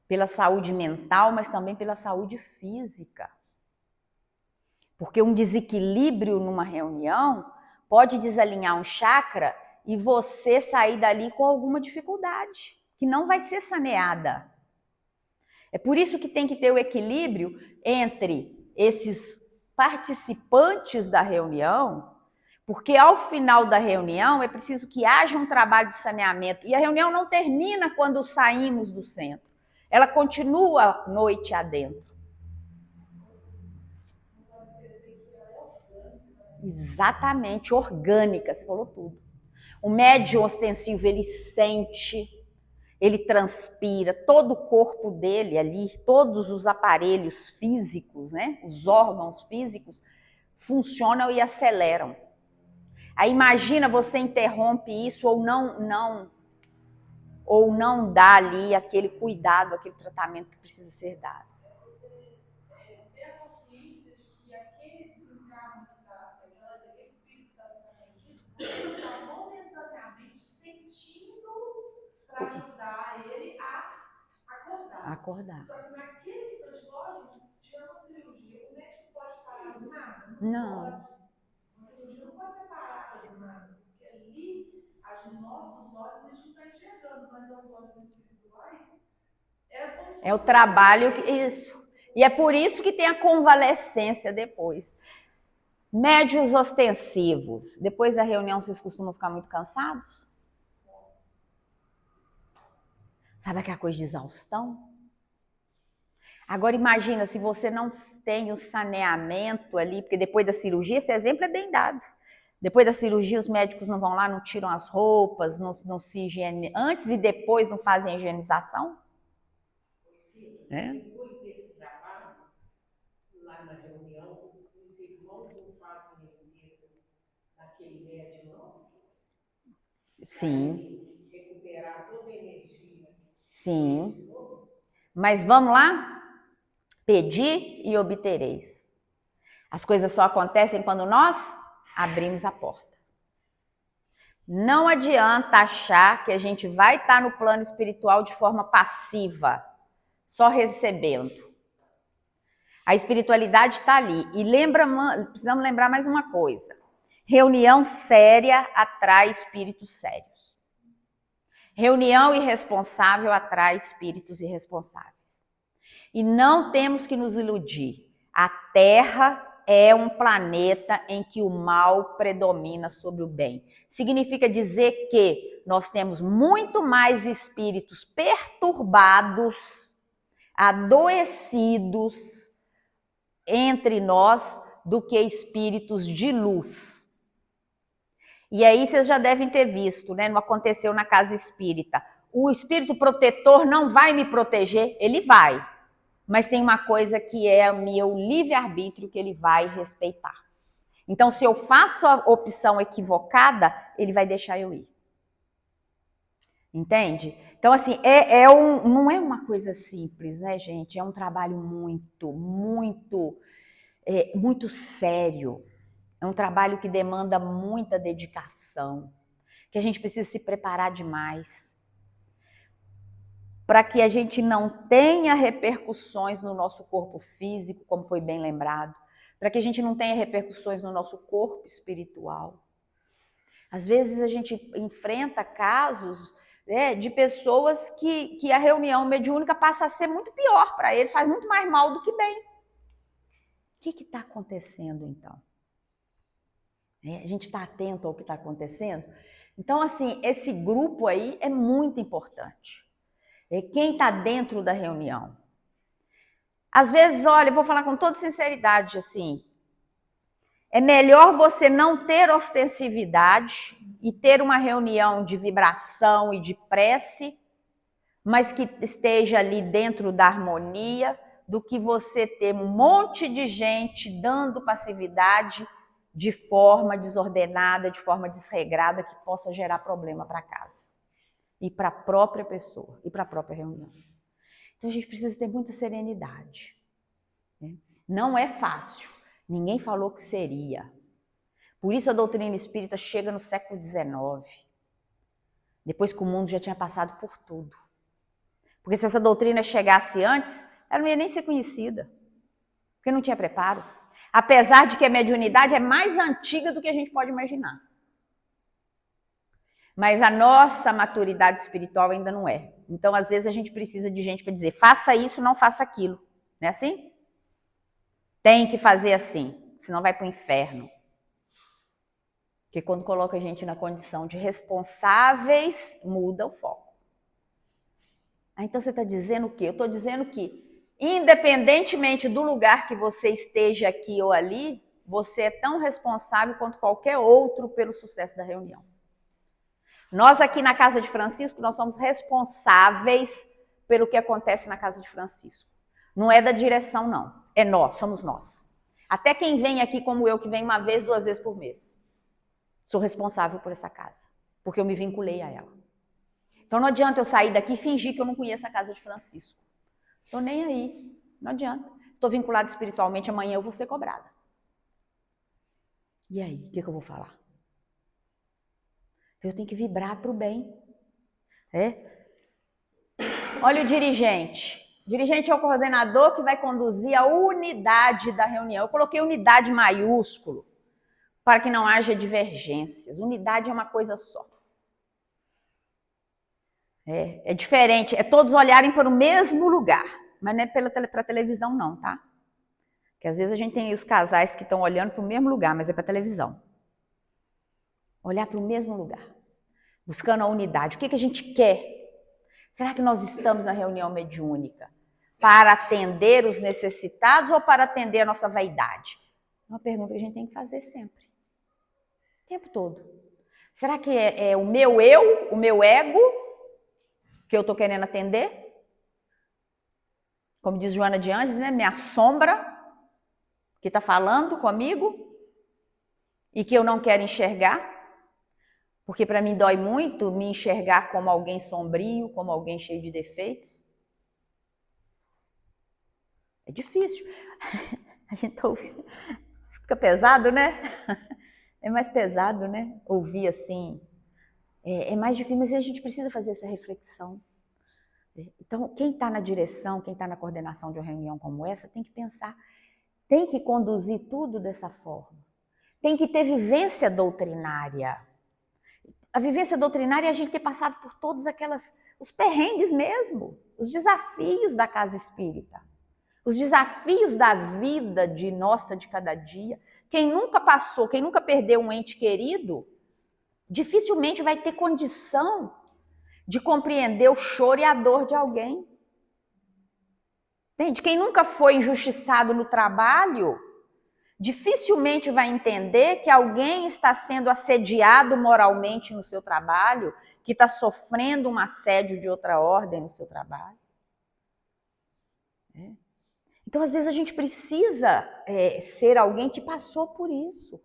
Pela saúde mental, mas também pela saúde física. Porque um desequilíbrio numa reunião pode desalinhar um chakra e você sair dali com alguma dificuldade, que não vai ser saneada. É por isso que tem que ter o equilíbrio entre esses participantes da reunião, porque ao final da reunião é preciso que haja um trabalho de saneamento. E a reunião não termina quando saímos do centro. Ela continua noite adentro. Exatamente, orgânica, você falou tudo. O médium ostensivo, ele sente, ele transpira, todo o corpo dele ali, todos os aparelhos físicos, né, os órgãos físicos, funcionam e aceleram. Aí imagina, você interrompe isso ou não dá ali aquele cuidado, aquele tratamento que precisa ser dado. Você ter a consciência de que aquele desencarne daquele espírito que está sendo atendido, você está momentaneamente sentindo para ajudar ele a acordar. Só que naquele instante, lógico, tirando a cirurgia, o médico pode parar do nada? Não. Uma cirurgia não pode ser parada do nada, porque ali, os nossos olhos, a gente não está enxergando, mas aos olhos espirituais, é o trabalho que... Isso. E é por isso que tem a convalescência depois. Médiuns ostensivos. Depois da reunião, vocês costumam ficar muito cansados? Sabe aquela coisa de exaustão? Agora imagina, se você não tem o saneamento ali, porque depois da cirurgia, esse exemplo é bem dado. Depois da cirurgia, os médicos não vão lá, não tiram as roupas, não se higienizam. Antes e depois não fazem a higienização? Depois desse trabalho, lá na reunião, os irmãos não fazem a limpeza naquele médium, não? Sim. Recuperar toda a energia. Sim. Mas vamos lá? Pedir e obtereis. As coisas só acontecem quando nós abrimos a porta. Não adianta achar que a gente vai estar no plano espiritual de forma passiva, só recebendo. A espiritualidade está ali. E precisamos lembrar mais uma coisa. Reunião séria atrai espíritos sérios. Reunião irresponsável atrai espíritos irresponsáveis. E não temos que nos iludir. A Terra é um planeta em que o mal predomina sobre o bem. Significa dizer que nós temos muito mais espíritos perturbados, adoecidos, entre nós do que espíritos de luz. E aí vocês já devem ter visto, né? Não aconteceu na casa espírita. O espírito protetor não vai me proteger, ele vai. Mas tem uma coisa que é o meu livre-arbítrio que ele vai respeitar. Então, se eu faço a opção equivocada, ele vai deixar eu ir. Entende? Então, assim, não é uma coisa simples, né, gente? É um trabalho muito sério. É um trabalho que demanda muita dedicação, que a gente precisa se preparar demais, para que a gente não tenha repercussões no nosso corpo físico, como foi bem lembrado, para que a gente não tenha repercussões no nosso corpo espiritual. Às vezes a gente enfrenta casos, né, de pessoas que a reunião mediúnica passa a ser muito pior para eles, faz muito mais mal do que bem. O que está acontecendo então? A gente está atento ao que está acontecendo? Então, assim, esse grupo aí é muito importante. Quem está dentro da reunião? Às vezes, olha, eu vou falar com toda sinceridade, assim, é melhor você não ter ostensividade e ter uma reunião de vibração e de prece, mas que esteja ali dentro da harmonia, do que você ter um monte de gente dando passividade de forma desordenada, de forma desregrada, que possa gerar problema para casa e para a própria pessoa e para a própria reunião. Então a gente precisa ter muita serenidade. Não é fácil, ninguém falou que seria. Por isso a doutrina espírita chega no século XIX, depois que o mundo já tinha passado por tudo. Porque se essa doutrina chegasse antes, ela não ia nem ser conhecida, porque não tinha preparo. Apesar de que a mediunidade é mais antiga do que a gente pode imaginar. Mas a nossa maturidade espiritual ainda não é. Então, às vezes, a gente precisa de gente para dizer, faça isso, não faça aquilo. Não é assim? Tem que fazer assim, senão vai para o inferno. Porque quando coloca a gente na condição de responsáveis, muda o foco. Então você está dizendo o quê? Eu estou dizendo que, independentemente do lugar que você esteja aqui ou ali, você é tão responsável quanto qualquer outro pelo sucesso da reunião. Nós aqui na Casa de Francisco, nós somos responsáveis pelo que acontece na Casa de Francisco. Não é da direção, não. É nós, somos nós. Até quem vem aqui como eu, que vem uma vez, 2 vezes por mês. Sou responsável por essa casa, porque eu me vinculei a ela. Então não adianta eu sair daqui e fingir que eu não conheço a Casa de Francisco. Estou nem aí, não adianta. Estou vinculada espiritualmente, amanhã eu vou ser cobrada. E aí, o que eu vou falar? Eu tenho que vibrar para o bem. Olha o dirigente. O dirigente é o coordenador que vai conduzir a unidade da reunião. Eu coloquei unidade maiúsculo para que não haja divergências. Unidade é uma coisa só. É diferente, é todos olharem para o mesmo lugar, mas não é para a televisão não, tá? Porque às vezes a gente tem os casais que estão olhando para o mesmo lugar, mas é para a televisão. Olhar para o mesmo lugar, buscando a unidade. O que a gente quer? Será que nós estamos na reunião mediúnica para atender os necessitados ou para atender a nossa vaidade? É uma pergunta que a gente tem que fazer sempre. O tempo todo. Será que é o meu eu, o meu ego, que eu estou querendo atender? Como diz Joana de Anjos, né? Minha sombra, que está falando comigo e que eu não quero enxergar. Porque para mim dói muito me enxergar como alguém sombrio, como alguém cheio de defeitos. É difícil. A gente tá ouvindo. Fica pesado, né? É mais pesado, né? Ouvir assim. É mais difícil, mas a gente precisa fazer essa reflexão. Então, quem está na direção, quem está na coordenação de uma reunião como essa, tem que pensar, tem que conduzir tudo dessa forma. Tem que ter vivência doutrinária. A vivência doutrinária é a gente ter passado por todos os perrengues mesmo, os desafios da casa espírita, os desafios da vida de cada dia. Quem nunca passou, quem nunca perdeu um ente querido, dificilmente vai ter condição de compreender o choro e a dor de alguém. Entende? Quem nunca foi injustiçado no trabalho, dificilmente vai entender que alguém está sendo assediado moralmente no seu trabalho, que está sofrendo um assédio de outra ordem no seu trabalho. Então, às vezes, a gente precisa ser alguém que passou por isso.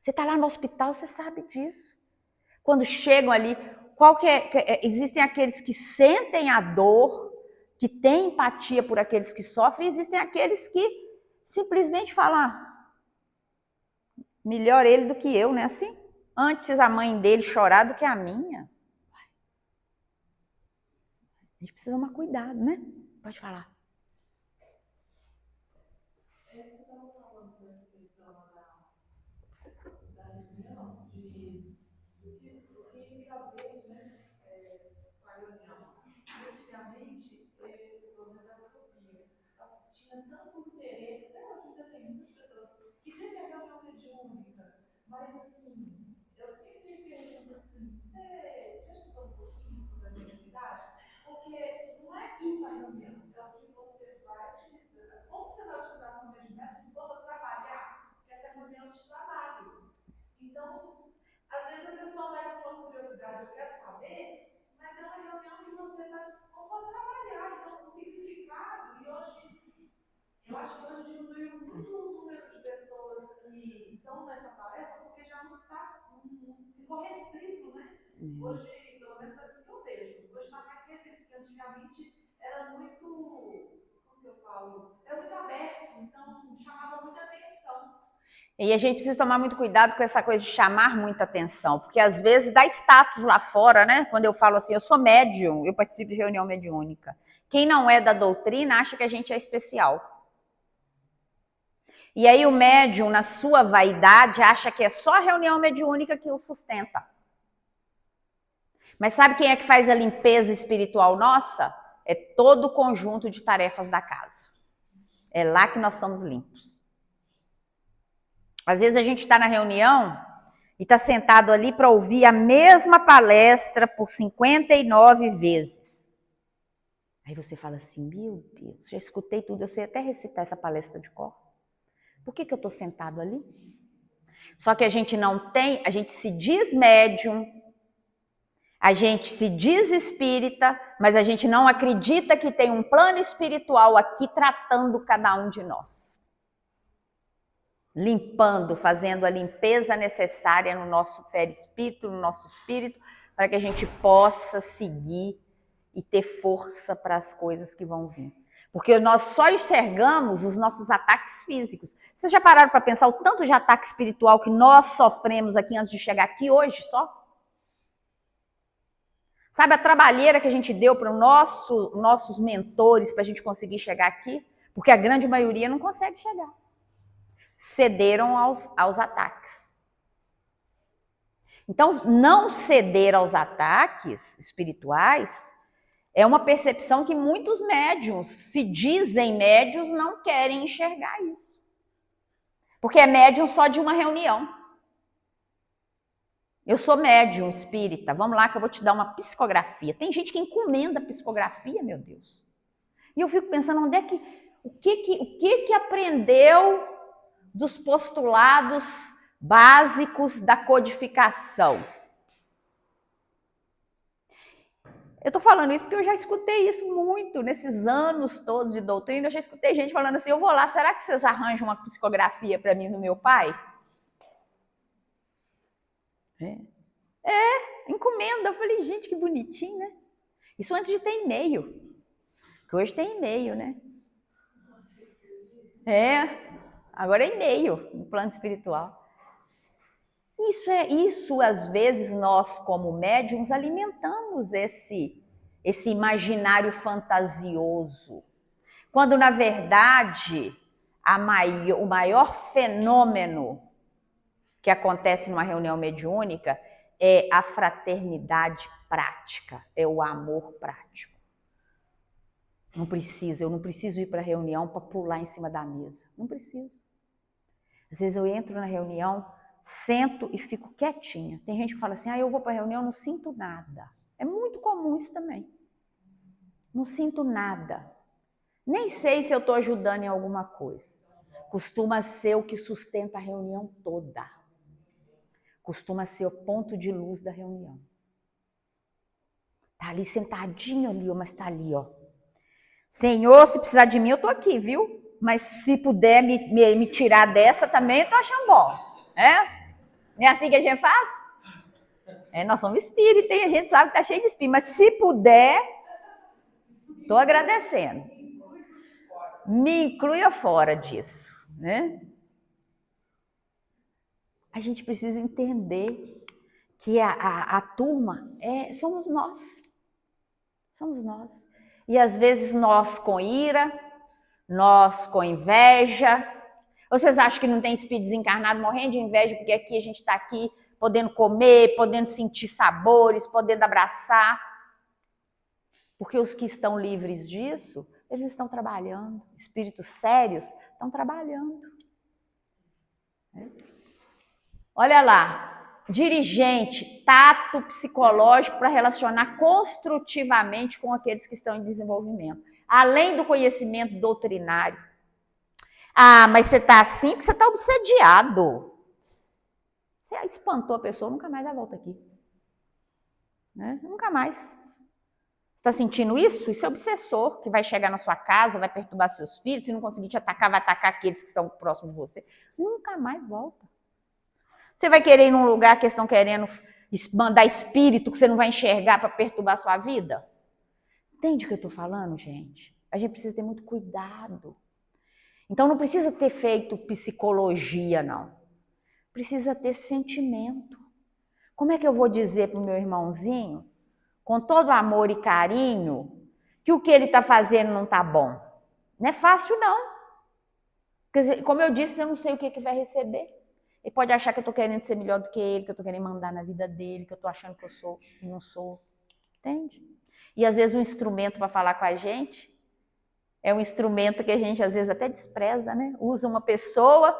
Você está lá no hospital, você sabe disso. Quando chegam ali, existem aqueles que sentem a dor, que têm empatia por aqueles que sofrem, e existem aqueles que simplesmente falam, melhor ele do que eu, né? Assim, antes a mãe dele chorar do que a minha. A gente precisa tomar cuidado, né? Pode falar. Você estava falando dessa questão da reunião, do que fazer, né, com a reunião. Antigamente, pelo menos era o que eu via, tinha tanto interesse, até hoje ainda tem muitas pessoas que dizem que a reunião mediúnica, mas assim, eu sempre pergunto assim, você já estudou um pouquinho sobre a mediunidade? Porque não é ir para a reunião, é o que você vai utilizar. Como você vai utilizar a sua mediunidade se for trabalhar? Porque essa reunião é de trabalho. Então, às vezes a pessoa vai com uma curiosidade, eu quero saber, mas é uma reunião que você está disposto a trabalhar. Então, o significado, e hoje, eu acho que hoje diminuiu muito o número de pessoas que estão nessa tarefa, porque já não está, ficou restrito, né? Hoje, pelo menos assim que eu vejo, hoje está mais restrito, porque antigamente era muito, como que eu falo? Era muito aberto, então chamava muita atenção. E a gente precisa tomar muito cuidado com essa coisa de chamar muita atenção, porque às vezes dá status lá fora, né? Quando eu falo assim, eu sou médium, eu participo de reunião mediúnica. Quem não é da doutrina acha que a gente é especial. E aí o médium, na sua vaidade, acha que é só a reunião mediúnica que o sustenta. Mas sabe quem é que faz a limpeza espiritual nossa? É todo o conjunto de tarefas da casa. É lá que nós somos limpos. Às vezes a gente está na reunião e está sentado ali para ouvir a mesma palestra por 59 vezes. Aí você fala assim, meu Deus, já escutei tudo, eu sei até recitar essa palestra de cor. Por que eu estou sentado ali? Só que a gente não tem, a gente se diz médium, a gente se diz espírita, mas a gente não acredita que tem um plano espiritual aqui tratando cada um de nós. Limpando, fazendo a limpeza necessária no nosso perispírito, no nosso espírito, para que a gente possa seguir e ter força para as coisas que vão vir. Porque nós só enxergamos os nossos ataques físicos. Vocês já pararam para pensar o tanto de ataque espiritual que nós sofremos aqui antes de chegar aqui hoje só? Sabe a trabalheira que a gente deu para os nossos mentores para a gente conseguir chegar aqui? Porque a grande maioria não consegue chegar. Cederam aos ataques. Então, não ceder aos ataques espirituais é uma percepção que muitos médiuns, se dizem médiuns, não querem enxergar isso. Porque é médium só de uma reunião. Eu sou médium espírita, vamos lá que eu vou te dar uma psicografia. Tem gente que encomenda psicografia, meu Deus. E eu fico pensando, onde é que, o que aprendeu dos postulados básicos da codificação? Eu estou falando isso porque eu já escutei isso muito, nesses anos todos de doutrina, eu já escutei gente falando assim, eu vou lá, será que vocês arranjam uma psicografia para mim no meu pai? Encomenda. Eu falei, gente, que bonitinho, né? Isso antes de ter e-mail. Que hoje tem e-mail, né? Agora é e-mail no plano espiritual. Isso às vezes nós, como médiums, alimentamos esse imaginário fantasioso. Quando, na verdade, o maior fenômeno que acontece numa reunião mediúnica é a fraternidade prática, é o amor prático. Eu não preciso ir para a reunião para pular em cima da mesa. Não preciso. Às vezes eu entro na reunião, sento e fico quietinha. Tem gente que fala assim, eu vou para a reunião, não sinto nada. É muito comum isso também. Não sinto nada. Nem sei se eu estou ajudando em alguma coisa. Costuma ser o que sustenta a reunião toda. Costuma ser o ponto de luz da reunião. Tá ali sentadinho ali, mas tá ali, ó. Senhor, se precisar de mim, eu tô aqui, viu? Mas se puder me tirar dessa também, eu tô achando bom. Não é assim que a gente faz? Nós somos espírita, e a gente sabe que tá cheio de espírito. Mas se puder, tô agradecendo. Me inclua fora disso, né? A gente precisa entender que a turma somos nós. Somos nós. E às vezes nós com ira, nós com inveja. Vocês acham que não tem espírito desencarnado morrendo de inveja porque aqui a gente está aqui podendo comer, podendo sentir sabores, podendo abraçar? Porque os que estão livres disso, eles estão trabalhando. Espíritos sérios estão trabalhando. Olha lá, dirigente, tato psicológico para relacionar construtivamente com aqueles que estão em desenvolvimento. Além do conhecimento doutrinário. Ah, mas você está assim porque você está obsediado. Você espantou a pessoa, nunca mais ela volta aqui. Né? Nunca mais. Você está sentindo isso? Isso é obsessor, que vai chegar na sua casa, vai perturbar seus filhos, se não conseguir te atacar, vai atacar aqueles que estão próximos de você. Nunca mais volta. Você vai querer ir num lugar que eles estão querendo mandar espírito que você não vai enxergar para perturbar a sua vida? Entende o que eu estou falando, gente? A gente precisa ter muito cuidado. Então não precisa ter feito psicologia, não. Precisa ter sentimento. Como é que eu vou dizer para o meu irmãozinho, com todo amor e carinho, que o que ele está fazendo não está bom? Não é fácil, não. Porque, como eu disse, eu não sei o que vai receber. Ele pode achar que eu estou querendo ser melhor do que ele, que eu estou querendo mandar na vida dele, que eu estou achando que eu sou e não sou. Entende? E às vezes um instrumento para falar com a gente é um instrumento que a gente às vezes até despreza, né? Usa uma pessoa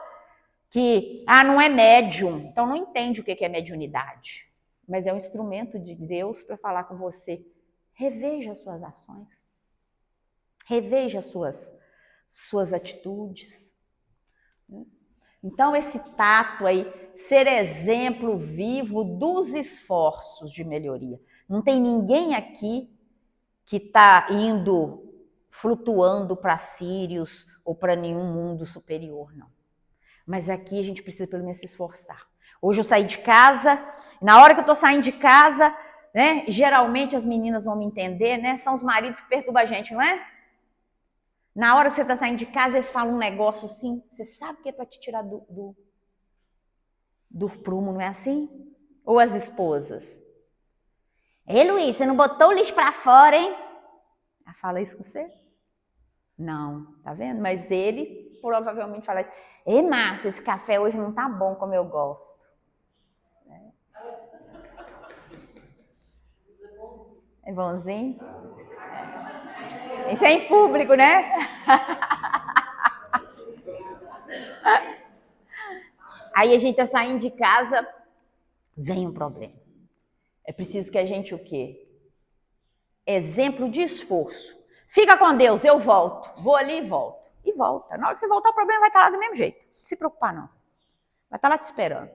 que, não é médium, então não entende o que é mediunidade. Mas é um instrumento de Deus para falar com você. Reveja as suas ações. Reveja as suas atitudes. Então, esse tato aí, ser exemplo vivo dos esforços de melhoria. Não tem ninguém aqui que está flutuando para Sírios ou para nenhum mundo superior, não. Mas aqui a gente precisa pelo menos se esforçar. Hoje eu saí de casa, na hora que eu estou saindo de casa, né, geralmente as meninas vão me entender, né? São os maridos que perturbam a gente, não é? Na hora que você está saindo de casa, eles falam um negócio assim, você sabe que é para te tirar do prumo, não é assim? Ou as esposas. Ei, Luiz, você não botou o lixo para fora, hein? Ela fala isso com você? Não, tá vendo? Mas ele provavelmente fala, ei, Márcia, esse café hoje não tá bom como eu gosto. É bonzinho? Isso é em público, né? Aí a gente tá saindo de casa, vem um problema. É preciso que a gente o quê? Exemplo de esforço. Fica com Deus, eu volto. Vou ali e volto. E volta. Na hora que você voltar, o problema vai estar lá do mesmo jeito. Não se preocupar, não. Vai estar lá te esperando.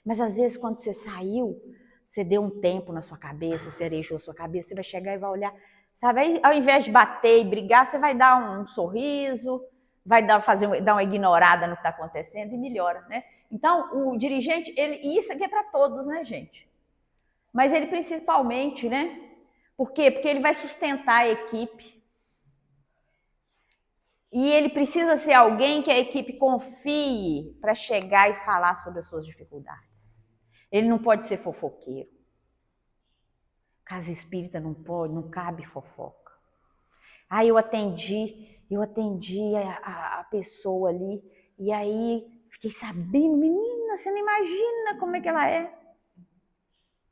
Mas às vezes, quando você saiu, você deu um tempo na sua cabeça, você arejou a sua cabeça, você vai chegar e vai olhar. Sabe, aí, ao invés de bater e brigar, você vai dar um sorriso, vai dar uma ignorada no que está acontecendo e melhora, né? Então, o dirigente, isso aqui é para todos, né, gente? Mas ele principalmente, né? Por quê? Porque ele vai sustentar a equipe. E ele precisa ser alguém que a equipe confie para chegar e falar sobre as suas dificuldades. Ele não pode ser fofoqueiro. Casa espírita não pode, não cabe fofoca. Aí eu atendi a pessoa ali, e aí fiquei sabendo, menina, você não imagina como é que ela é.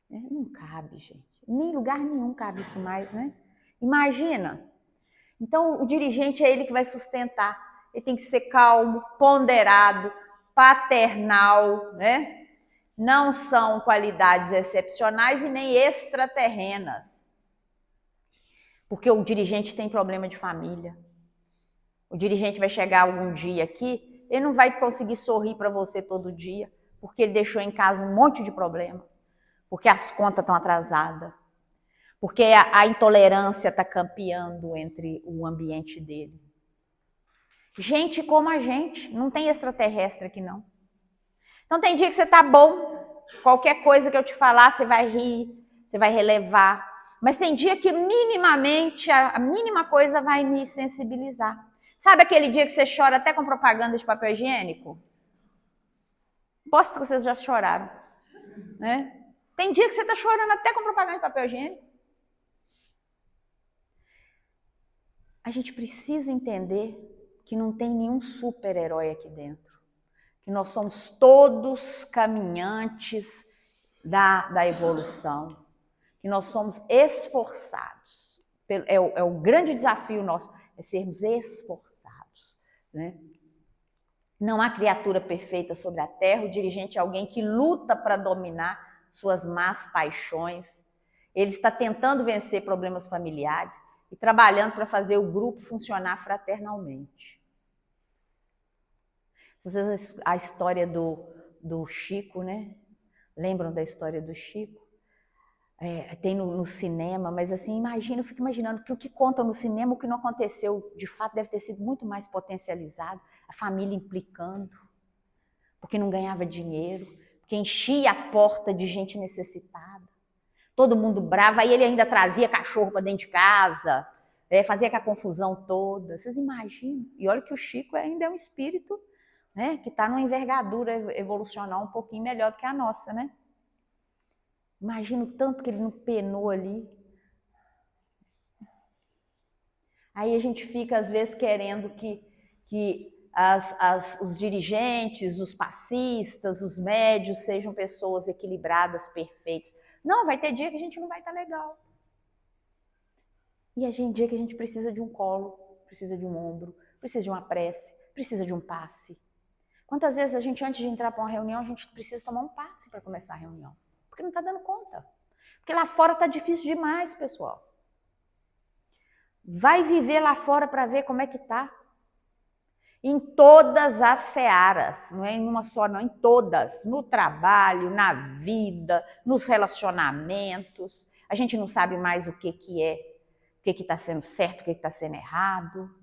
Não cabe, gente. Em lugar nenhum cabe isso mais, né? Imagina. Então, o dirigente é ele que vai sustentar. Ele tem que ser calmo, ponderado, paternal, né? Não são qualidades excepcionais e nem extraterrenas. Porque o dirigente tem problema de família. O dirigente vai chegar algum dia aqui, ele não vai conseguir sorrir para você todo dia, porque ele deixou em casa um monte de problema, porque as contas estão atrasadas, porque a intolerância está campeando entre o ambiente dele. Gente como a gente, não tem extraterrestre aqui não. Então tem dia que você está bom, qualquer coisa que eu te falar, você vai rir, você vai relevar. Mas tem dia que minimamente, a mínima coisa vai me sensibilizar. Sabe aquele dia que você chora até com propaganda de papel higiênico? Posso que vocês já choraram, né? Tem dia que você está chorando até com propaganda de papel higiênico. A gente precisa entender que não tem nenhum super-herói aqui dentro. Que nós somos todos caminhantes da evolução. Que nós somos esforçados. É o grande desafio nosso, é sermos esforçados, né? Não há criatura perfeita sobre a terra, o dirigente é alguém que luta para dominar suas más paixões. Ele está tentando vencer problemas familiares e trabalhando para fazer o grupo funcionar fraternalmente. Vocês, a história do Chico, né? Lembram da história do Chico? Tem no cinema, mas assim, eu fico imaginando que o que conta no cinema, o que não aconteceu, de fato, deve ter sido muito mais potencializado, a família implicando, porque não ganhava dinheiro, porque enchia a porta de gente necessitada, todo mundo bravo, aí ele ainda trazia cachorro para dentro de casa, fazia aquela confusão toda, vocês imaginam? E olha que o Chico ainda é um espírito, né, que está numa envergadura evolucional um pouquinho melhor do que a nossa, né? Imagina o tanto que ele não penou ali. Aí a gente fica, às vezes, querendo que os dirigentes, os passistas, os médios sejam pessoas equilibradas, perfeitas. Não, vai ter dia que a gente não vai estar legal. E a gente dia que a gente precisa de um colo, precisa de um ombro, precisa de uma prece, precisa de um passe. Quantas vezes a gente, antes de entrar para uma reunião, a gente precisa tomar um passe para começar a reunião? Porque não está dando conta. Porque lá fora está difícil demais, pessoal. Vai viver lá fora para ver como é que está. Em todas as searas, não é em uma só, não, em todas. No trabalho, na vida, nos relacionamentos. A gente não sabe mais o que é, o que está sendo certo, o que está sendo errado.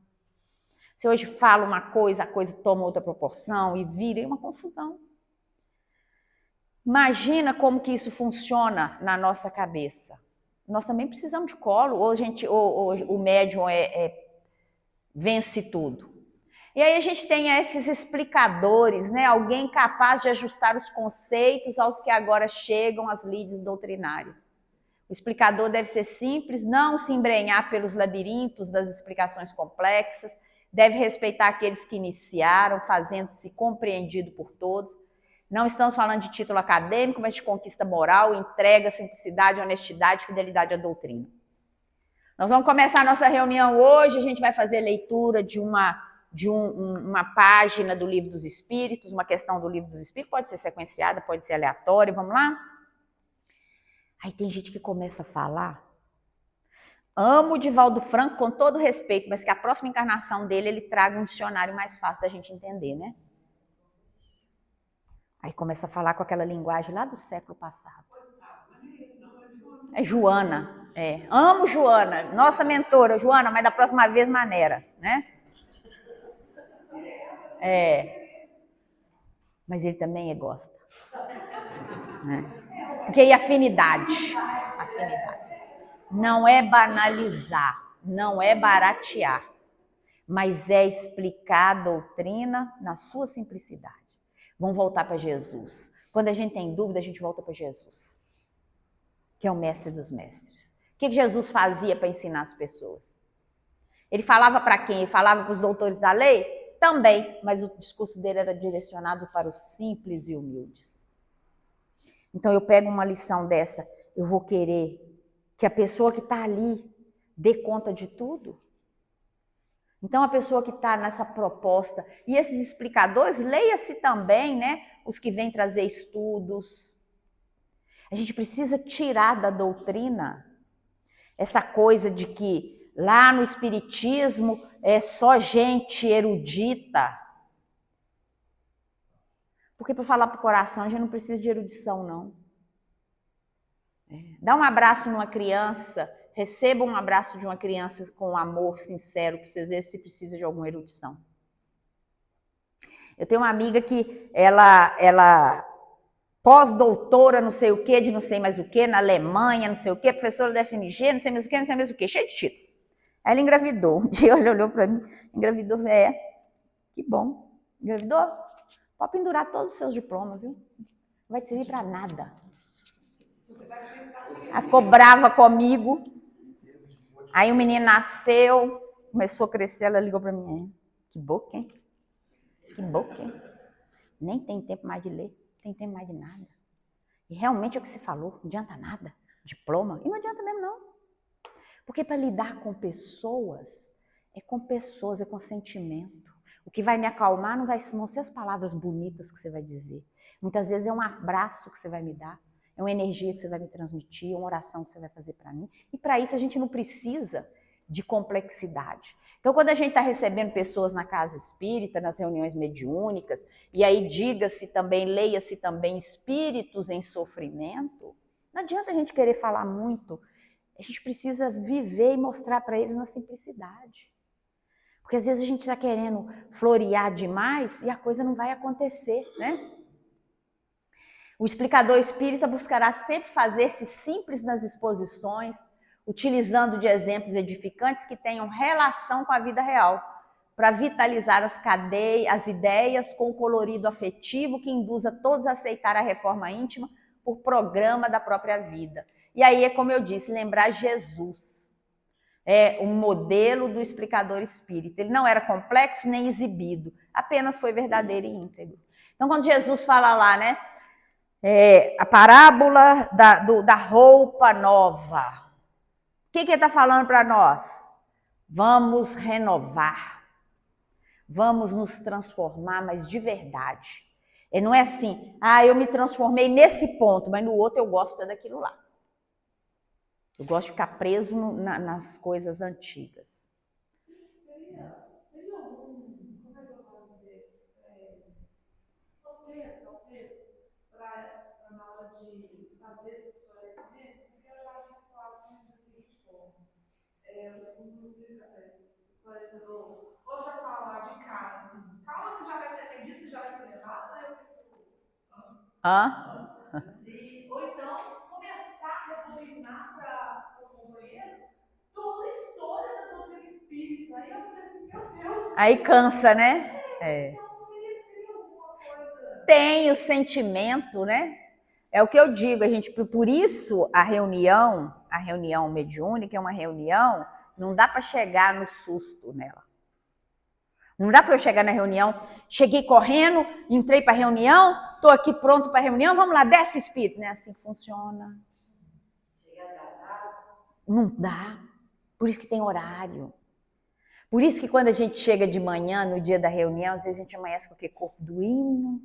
Se hoje fala uma coisa, a coisa toma outra proporção e vira uma confusão. Imagina como que isso funciona na nossa cabeça. Nós também precisamos de colo, ou o médium vence tudo. E aí a gente tem esses explicadores, né? Alguém capaz de ajustar os conceitos aos que agora chegam às lides doutrinárias. O explicador deve ser simples, não se embrenhar pelos labirintos das explicações complexas, deve respeitar aqueles que iniciaram, fazendo-se compreendido por todos. Não estamos falando de título acadêmico, mas de conquista moral, entrega, simplicidade, honestidade, fidelidade à doutrina. Nós vamos começar a nossa reunião hoje, a gente vai fazer leitura de uma página do Livro dos Espíritos, uma questão do Livro dos Espíritos, pode ser sequenciada, pode ser aleatória, vamos lá? Aí tem gente que começa a falar, amo o Divaldo Franco com todo respeito, mas que a próxima encarnação dele, ele traga um dicionário mais fácil da gente entender, né? Aí começa a falar com aquela linguagem lá do século passado. É Joana, amo Joana, nossa mentora, Joana, mas da próxima vez maneira, né? Mas ele também gosta. Né? Porque aí afinidade. Não é banalizar, não é baratear, mas é explicar a doutrina na sua simplicidade. Vamos voltar para Jesus. Quando a gente tem dúvida, a gente volta para Jesus, que é o mestre dos mestres. O que Jesus fazia para ensinar as pessoas? Ele falava para quem? Ele falava para os doutores da lei? Também, mas o discurso dele era direcionado para os simples e humildes. Então eu pego uma lição dessa, eu vou querer que a pessoa que está ali dê conta de tudo? Então, a pessoa que está nessa proposta, e esses explicadores, leia-se também, né? Os que vêm trazer estudos. A gente precisa tirar da doutrina essa coisa de que lá no espiritismo é só gente erudita. Porque para falar para o coração a gente não precisa de erudição, não. Dá um abraço numa criança, receba um abraço de uma criança com amor sincero, para vocês verem se precisa de alguma erudição. Eu tenho uma amiga que ela pós-doutora, não sei o quê, de não sei mais o quê, na Alemanha, não sei o quê, professora da FMG, não sei mais o quê, não sei mais o quê, cheio de título. Ela engravidou. Um dia ela olhou para mim, engravidou, que bom. Engravidou? Pode pendurar todos os seus diplomas, viu? Não vai te servir para nada. Ela ficou brava comigo. Aí o menino nasceu, começou a crescer, ela ligou para mim. Que boca, hein? Que boca, hein? Nem tem tempo mais de ler, não tem tempo mais de nada. E realmente é o que você falou, não adianta nada. Diploma, e não adianta mesmo não. Porque para lidar com pessoas, é com sentimento. O que vai me acalmar não vão ser as palavras bonitas que você vai dizer. Muitas vezes é um abraço que você vai me dar, é uma energia que você vai me transmitir, uma oração que você vai fazer para mim. E para isso a gente não precisa de complexidade. Então, quando a gente está recebendo pessoas na casa espírita, nas reuniões mediúnicas, e aí diga-se também, leia-se também espíritos em sofrimento, não adianta a gente querer falar muito. A gente precisa viver e mostrar para eles na simplicidade. Porque às vezes a gente está querendo florear demais e a coisa não vai acontecer, né? O explicador espírita buscará sempre fazer-se simples nas exposições, utilizando de exemplos edificantes que tenham relação com a vida real, para vitalizar as ideias com o colorido afetivo que induza todos a aceitar a reforma íntima por programa da própria vida. E aí é como eu disse, lembrar Jesus. É um modelo do explicador espírita. Ele não era complexo nem exibido, apenas foi verdadeiro e íntegro. Então, quando Jesus fala lá, né, a parábola da roupa nova, o que ele está falando para nós? Vamos renovar, vamos nos transformar, mas de verdade. E não é assim, eu me transformei nesse ponto, mas no outro eu gosto daquilo lá. Eu gosto de ficar preso nas coisas antigas. Teria algum, como é que eu posso dizer, talvez, para na hora de fazer esse esclarecimento, porque eu já vi situações da seguinte forma. Um esclarecedor, ou já falar de cara assim, calma, você já vai ser atendido, você já vai ser levado, aí eu fico. Ou então, começar a rebobinar para o companheiro toda a história da doutrina espírita. Aí eu falei assim, meu Deus. Aí cansa, né? Então, seria alguma coisa. Tem o sentimento, né? É o que eu digo, por isso a reunião mediúnica é uma reunião, não dá para chegar no susto nela. Não dá para eu chegar na reunião, cheguei correndo, entrei para a reunião, estou aqui pronto para a reunião, vamos lá, desce espírito. Não é assim que funciona. Não dá. Por isso que tem horário. Por isso que quando a gente chega de manhã, no dia da reunião, às vezes a gente amanhece com aquele corpo doído.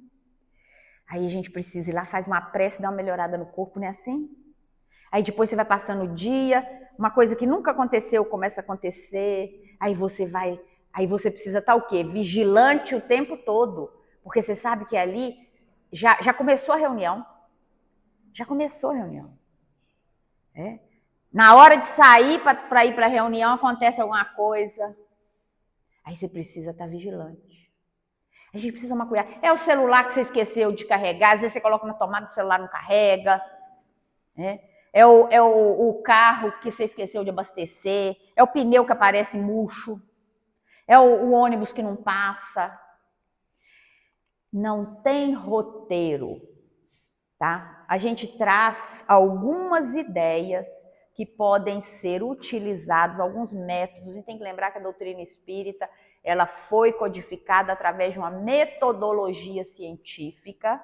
Aí a gente precisa ir lá, faz uma prece, dá uma melhorada no corpo, não é assim? Aí depois você vai passando o dia, uma coisa que nunca aconteceu começa a acontecer, aí você precisa estar o quê? Vigilante o tempo todo, porque você sabe que ali já começou a reunião. Já começou a reunião. Na hora de sair para ir para a reunião, acontece alguma coisa. Aí você precisa estar vigilante. A gente precisa tomar cuidado. É o celular que você esqueceu de carregar, às vezes você coloca na tomada, o celular não carrega. É o carro que você esqueceu de abastecer, é o pneu que aparece murcho, é o ônibus que não passa. Não tem roteiro, tá? A gente traz algumas ideias que podem ser utilizados, alguns métodos, e tem que lembrar que a doutrina espírita, ela foi codificada através de uma metodologia científica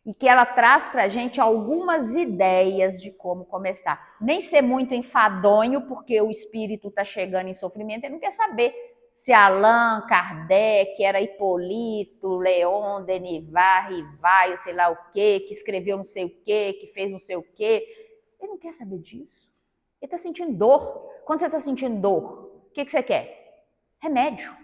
e que ela traz para a gente algumas ideias de como começar. Nem ser muito enfadonho, porque o espírito está chegando em sofrimento, ele não quer saber se Allan Kardec era Hipólito, Leon, Denivar, Rivaio, sei lá o quê, que escreveu não sei o quê, que fez não sei o quê. Ele não quer saber disso. Ele está sentindo dor. Quando você está sentindo dor, o que você quer? Remédio.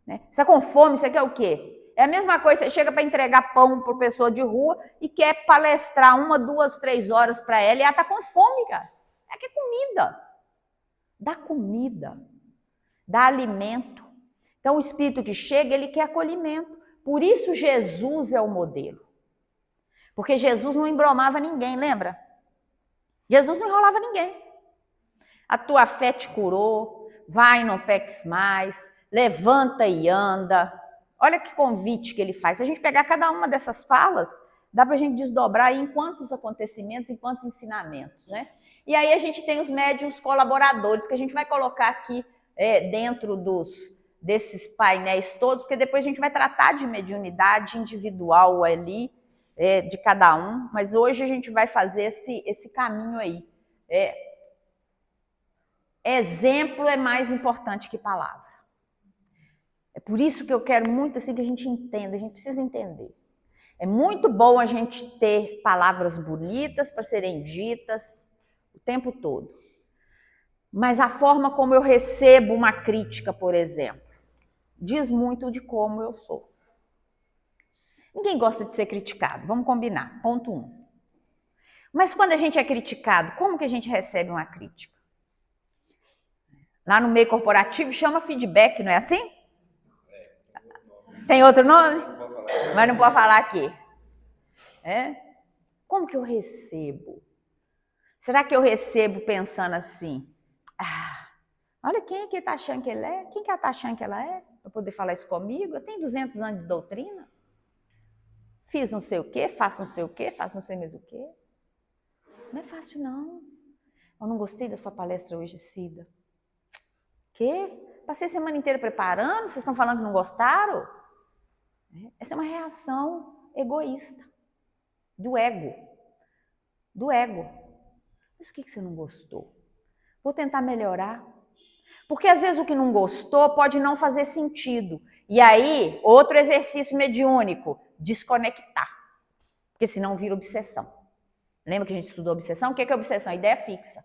Né? Você está com fome, você quer o quê? É a mesma coisa, você chega para entregar pão para pessoa de rua e quer palestrar 1, 2, 3 horas para ela e ela está com fome, cara. Ela quer comida. Dá comida. Dá alimento. Então o espírito que chega, ele quer acolhimento. Por isso Jesus é o modelo. Porque Jesus não embromava ninguém, lembra? Jesus não enrolava ninguém. A tua fé te curou, vai, não peques mais, levanta e anda. Olha que convite que ele faz. Se a gente pegar cada uma dessas falas, dá para a gente desdobrar em quantos acontecimentos, em quantos ensinamentos, né? E aí a gente tem os médiuns colaboradores, que a gente vai colocar aqui dentro desses painéis todos, porque depois a gente vai tratar de mediunidade individual ali, de cada um, mas hoje a gente vai fazer esse caminho aí. Exemplo é mais importante que palavra. É por isso que eu quero muito assim que a gente entenda, a gente precisa entender. É muito bom a gente ter palavras bonitas para serem ditas o tempo todo. Mas a forma como eu recebo uma crítica, por exemplo, diz muito de como eu sou. Ninguém gosta de ser criticado, vamos combinar. Ponto 1. Mas quando a gente é criticado, como que a gente recebe uma crítica? Lá no meio corporativo chama feedback, não é assim? Tem outro nome? Mas não pode falar aqui. Como que eu recebo? Será que eu recebo pensando assim, olha quem é que está achando que ele é? Quem que ela está achando que ela é? Para poder falar isso comigo? Eu tenho 200 anos de doutrina. Fiz não sei o quê, faço não sei o quê, faço não sei mais o quê. Não é fácil, não. Eu não gostei da sua palestra hoje, Cida. Quê? Passei a semana inteira preparando, vocês estão falando que não gostaram? Essa é uma reação egoísta, do ego. Do ego. Mas o que você não gostou? Vou tentar melhorar. Porque às vezes o que não gostou pode não fazer sentido. E aí, outro exercício mediúnico, desconectar. Porque senão vira obsessão. Lembra que a gente estudou obsessão? O que é obsessão? A ideia fixa.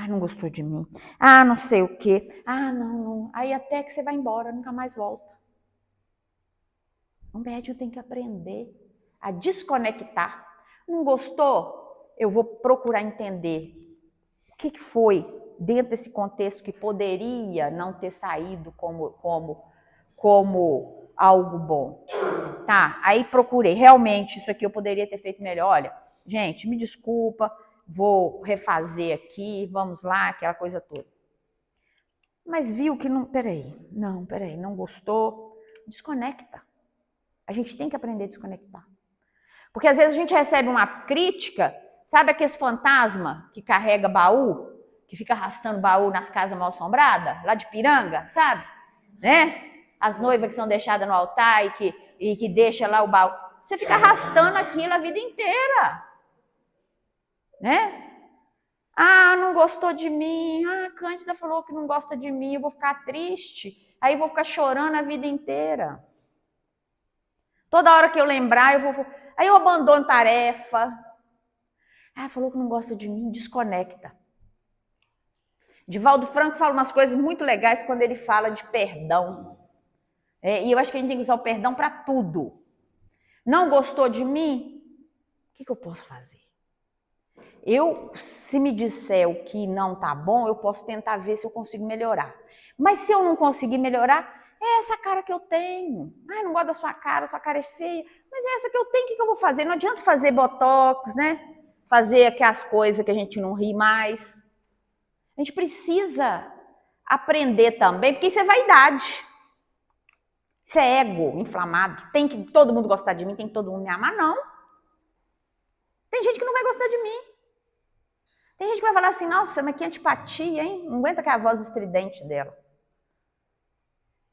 Não gostou de mim. Não sei o quê. Não. Aí até que você vai embora, nunca mais volta. O médium tem que aprender a desconectar. Não gostou? Eu vou procurar entender o que foi dentro desse contexto que poderia não ter saído como algo bom. Tá, aí procurei. Realmente, isso aqui eu poderia ter feito melhor. Olha, gente, me desculpa, vou refazer aqui, vamos lá, aquela coisa toda. Mas viu que não... Peraí, não gostou? Desconecta. A gente tem que aprender a desconectar. Porque às vezes a gente recebe uma crítica, sabe aqueles fantasma que carrega baú? Que fica arrastando baú nas casas mal assombradas? Lá de Piranga, sabe? Né? As noivas que são deixadas no altar e que deixa lá o baú. Você fica arrastando aquilo a vida inteira. Né? Não gostou de mim. A Cândida falou que não gosta de mim, eu vou ficar triste. Aí eu vou ficar chorando a vida inteira. Toda hora que eu lembrar, aí eu abandono tarefa. Falou que não gosta de mim, desconecta. Divaldo Franco fala umas coisas muito legais quando ele fala de perdão. E eu acho que a gente tem que usar o perdão para tudo. Não gostou de mim? O que eu posso fazer? Se me disser o que não tá bom, eu posso tentar ver se eu consigo melhorar. Mas se eu não conseguir melhorar, é essa cara que eu tenho. Não gosto da sua cara é feia. Mas é essa que eu tenho, o que eu vou fazer? Não adianta fazer botox, né? Fazer aquelas coisas que a gente não ri mais. A gente precisa aprender também, porque isso é vaidade. Isso é ego inflamado. Tem que todo mundo gostar de mim, tem que todo mundo me amar. Não. Tem gente que não vai gostar de mim. Tem gente que vai falar assim, nossa, mas que antipatia, hein? Não aguenta aquela voz estridente dela.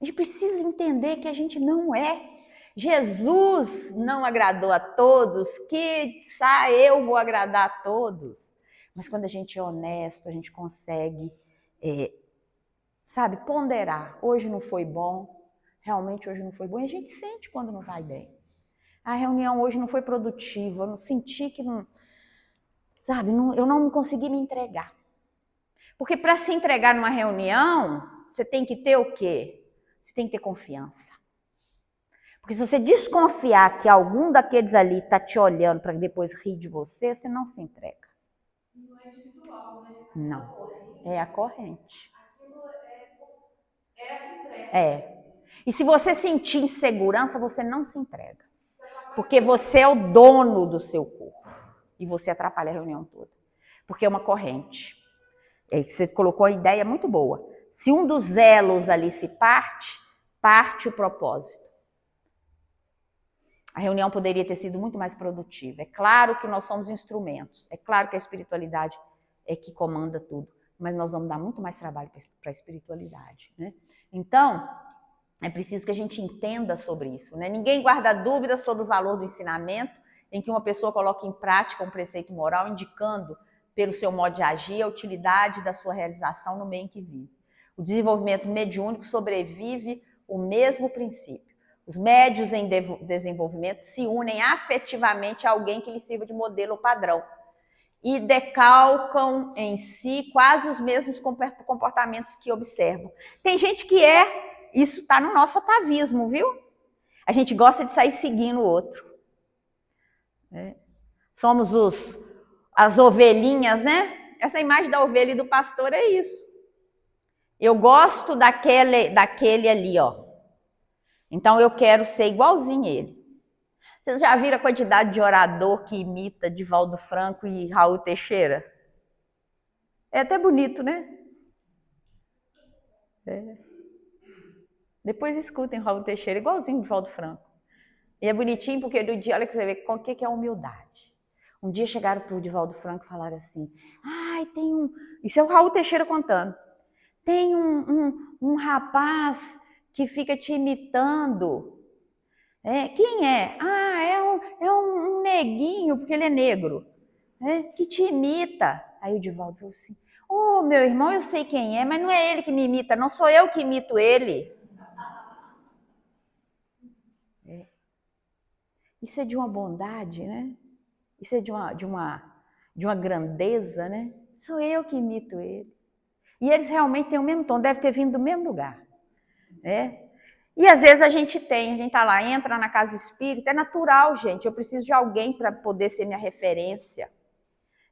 A gente precisa entender que a gente não é. Jesus não agradou a todos, quiçá eu vou agradar a todos. Mas quando a gente é honesto, a gente consegue, ponderar. Hoje não foi bom, realmente hoje não foi bom. E a gente sente quando não vai bem. A reunião hoje não foi produtiva, eu não senti que não... sabe? Eu não consegui me entregar. Porque para se entregar numa reunião, você tem que ter o quê? Você tem que ter confiança. Porque se você desconfiar que algum daqueles ali está te olhando para depois rir de você, você não se entrega. Não é individual, né? Não, é a corrente. Aquilo é essa entrega. É. E se você sentir insegurança, você não se entrega. Porque você é o dono do seu corpo. E você atrapalha a reunião toda. Porque é uma corrente. Você colocou a ideia muito boa. Se um dos elos ali se parte o propósito. A reunião poderia ter sido muito mais produtiva. É claro que nós somos instrumentos. É claro que a espiritualidade é que comanda tudo. Mas nós vamos dar muito mais trabalho para a espiritualidade, né? Então, é preciso que a gente entenda sobre isso, né? Ninguém guarda dúvida sobre o valor do ensinamento em que uma pessoa coloca em prática um preceito moral, indicando, pelo seu modo de agir, a utilidade da sua realização no meio em que vive. O desenvolvimento mediúnico sobrevive o mesmo princípio. Os médios em desenvolvimento se unem afetivamente a alguém que lhes sirva de modelo ou padrão e decalcam em si quase os mesmos comportamentos que observam. Tem gente que isso está no nosso atavismo, viu? A gente gosta de sair seguindo o outro. Somos as ovelhinhas, né? Essa imagem da ovelha e do pastor é isso. Eu gosto daquele ali, ó. Então eu quero ser igualzinho a ele. Vocês já viram a quantidade de orador que imita Divaldo Franco e Raul Teixeira? É até bonito, né? Depois escutem Raul Teixeira, igualzinho Divaldo Franco. E é bonitinho porque no dia, olha que você vê o que é humildade. Um dia chegaram para o Divaldo Franco e falaram assim, isso é o Raul Teixeira contando, tem um rapaz que fica te imitando. Quem é? É um neguinho, porque ele é negro, que te imita. Aí o Divaldo falou assim, meu irmão, eu sei quem é, mas não é ele que me imita, não sou eu que imito ele. Isso é de uma bondade, né? Isso é de uma grandeza, né? Sou eu que imito ele. E eles realmente têm o mesmo tom, deve ter vindo do mesmo lugar. E às vezes a gente está lá, entra na casa espírita, é natural, gente, eu preciso de alguém para poder ser minha referência.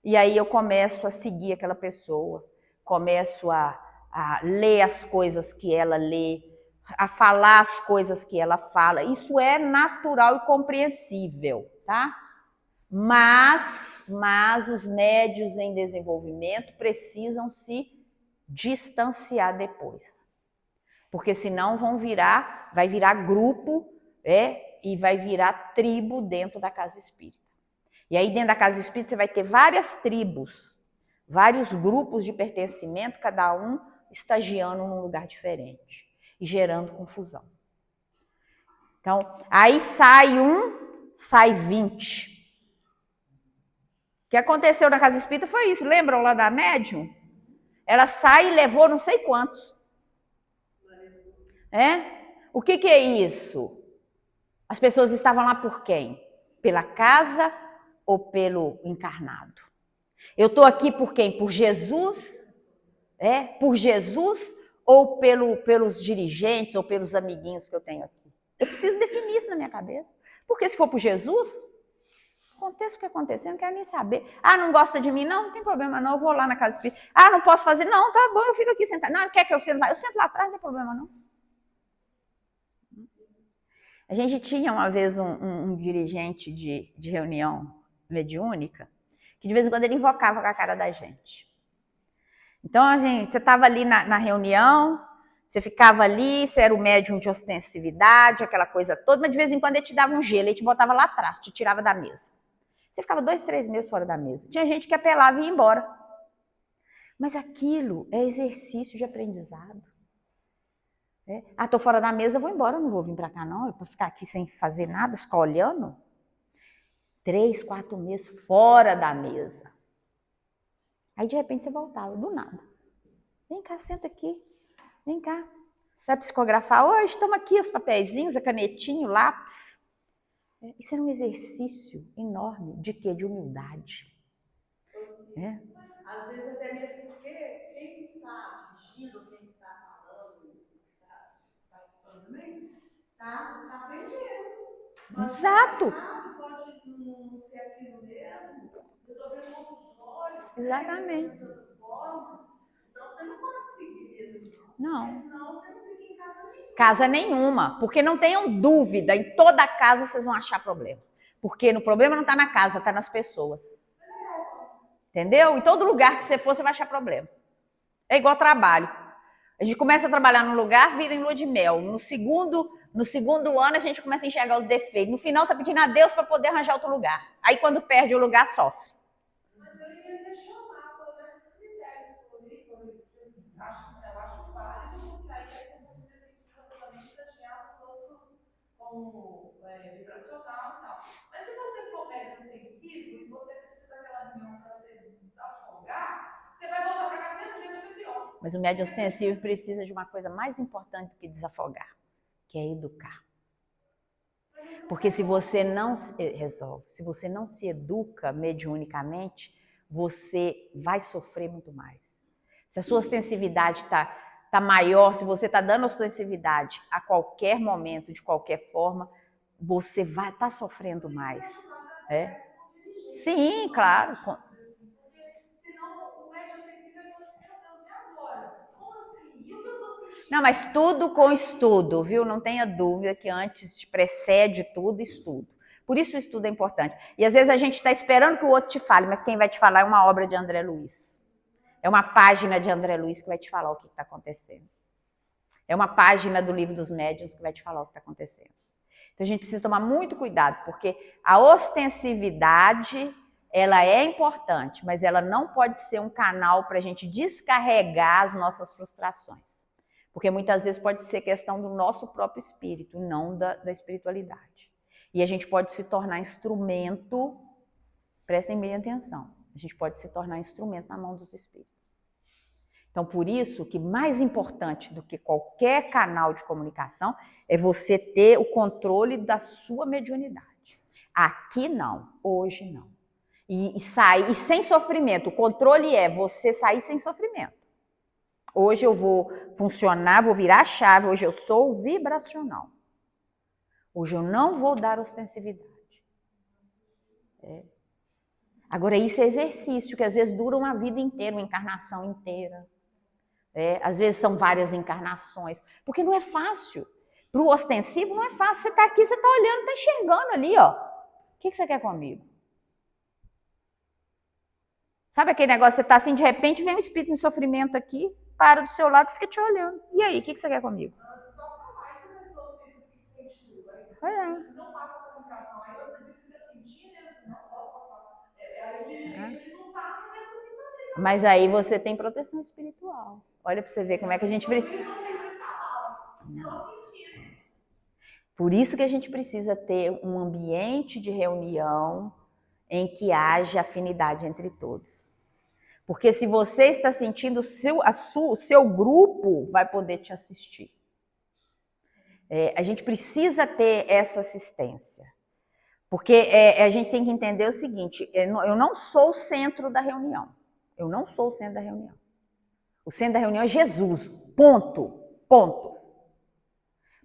E aí eu começo a seguir aquela pessoa, começo a ler as coisas que ela lê, a falar as coisas que ela fala. Isso é natural e compreensível, tá? Mas os médios em desenvolvimento precisam se distanciar depois. Porque senão vai virar grupo, e vai virar tribo dentro da casa espírita. E aí dentro da casa espírita você vai ter várias tribos, vários grupos de pertencimento, cada um estagiando num lugar diferente e gerando confusão. Então, aí sai 20. O que aconteceu na casa espírita foi isso. Lembram lá da médium? Ela sai e levou não sei quantos. O que é isso? As pessoas estavam lá por quem? Pela casa ou pelo encarnado? Eu estou aqui por quem? Por Jesus? Por Jesus ou pelos dirigentes ou pelos amiguinhos que eu tenho aqui? Eu preciso definir isso na minha cabeça. Porque se for por Jesus, aconteça o que acontecer, eu não quero nem saber. Não gosta de mim? Não tem problema não, eu vou lá na casa espírita. Não posso fazer? Não, tá bom, eu fico aqui sentado. Não, quer que eu sento lá? Eu sento lá atrás, não tem problema não. A gente tinha uma vez um dirigente de reunião mediúnica, que de vez em quando ele invocava com a cara da gente. Então, você estava ali na reunião, você ficava ali, você era o médium de ostensividade, aquela coisa toda, mas de vez em quando ele te dava um gelo, ele te botava lá atrás, te tirava da mesa. Você ficava 2, 3 meses fora da mesa. Tinha gente que apelava e ia embora. Mas aquilo é exercício de aprendizado. Estou fora da mesa, vou embora, não vou vir para cá não, para ficar aqui sem fazer nada, ficar olhando. 3, 4 meses fora da mesa. Aí de repente você voltava, do nada. Vem cá, senta aqui, vem cá. Você vai psicografar hoje? Estamos aqui os papeizinhos, a canetinha, o lápis. Isso era um exercício enorme de quê? De humildade. Às vezes até mesmo porque quem está dirigindo, quem está falando, quem está participando também, está aprendendo. Mas Exato. pode não ser aquilo mesmo. Eu estou vendo com outros olhos. Exatamente. De outra forma. Então você não pode seguir mesmo. Não. Porque senão você não fica em casa nenhuma. Casa nenhuma. Porque não tenham dúvida, em toda casa vocês vão achar problema. Porque o problema não está na casa, está nas pessoas. Entendeu? Em todo lugar que você for, você vai achar problema. É igual trabalho. A gente começa a trabalhar num lugar, vira em lua de mel. No segundo ano, a gente começa a enxergar os defeitos. No final, tá pedindo a Deus para poder arranjar outro lugar. Aí, quando perde o lugar, sofre. Mas eu ia questionar pelo menos os critérios do currículo, assim, eu acho válido, porque aí é questão de exercício de você também estagiar nos outros como vibracional e tal. Mas se você for médio extensivo e você precisa daquela reunião para se desafogar, você vai voltar para casa mesmo dia, vai ser pior. Mas o médio ostensivo precisa de uma coisa mais importante do que desafogar, que é educar. Porque se você não resolve, se você não se educa mediunicamente, você vai sofrer muito mais. Se a sua ostensividade tá maior, se você está dando ostensividade a qualquer momento, de qualquer forma, você vai estar sofrendo mais. É? Sim, claro. Senão o médio extensivo vai falar assim, meu Deus, e agora? Como assim? E o que eu estou sentindo? Não, mas tudo com estudo, viu? Não tenha dúvida que antes precede tudo estudo. Por isso o estudo é importante. E às vezes a gente está esperando que o outro te fale, mas quem vai te falar é uma obra de André Luiz. É uma página de André Luiz que vai te falar o que está acontecendo. É uma página do Livro dos Médiuns que vai te falar o que está acontecendo. Então a gente precisa tomar muito cuidado, porque a ostensividade, ela é importante, mas ela não pode ser um canal para a gente descarregar as nossas frustrações. Porque muitas vezes pode ser questão do nosso próprio espírito, não da espiritualidade. E a gente pode se tornar instrumento, prestem bem atenção, a gente pode se tornar instrumento na mão dos espíritos. Então, por isso que mais importante do que qualquer canal de comunicação é você ter o controle da sua mediunidade. Aqui não, hoje não. E sair sem sofrimento. O controle é você sair sem sofrimento. Hoje eu vou funcionar, vou virar a chave, hoje eu sou vibracional. Hoje eu não vou dar ostensividade. Agora, isso é exercício, que às vezes dura uma vida inteira, uma encarnação inteira. Às vezes são várias encarnações, porque não é fácil. Para o ostensivo não é fácil. Você está aqui, você está olhando, está enxergando ali, ó. O que você quer comigo? Sabe aquele negócio, você está assim, de repente vem um espírito em sofrimento aqui, para do seu lado e fica te olhando. E aí, o que você quer comigo? Só para mais a pessoa que sente tudo. Aí você não passa a comunicação, aí você fica sentindo, ele não posso passar. Aí o dirigente ele não está, mas assim também. Mas aí você tem proteção espiritual. Olha para você ver como é que a gente precisa. Só sentindo. Por isso que a gente precisa ter um ambiente de reunião em que haja afinidade entre todos. Porque se você está sentindo, o seu grupo vai poder te assistir. A gente precisa ter essa assistência. Porque a gente tem que entender o seguinte, eu não sou o centro da reunião. Eu não sou o centro da reunião. O centro da reunião é Jesus. Ponto. Ponto.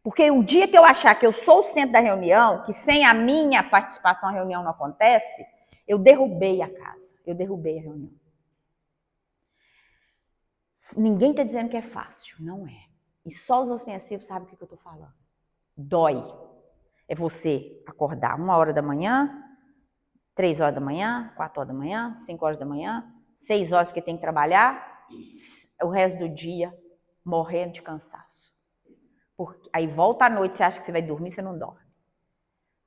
Porque o dia que eu achar que eu sou o centro da reunião, que sem a minha participação a reunião não acontece, eu derrubei a casa. Eu derrubei a reunião. Ninguém está dizendo que é fácil. Não é. E só os ostensivos sabem o que eu estou falando. Dói. É você acordar 1h da manhã, 3h da manhã, 4h da manhã, 5h da manhã, 6 horas porque tem que trabalhar, o resto do dia morrendo de cansaço. Aí volta à noite, você acha que você vai dormir, você não dorme.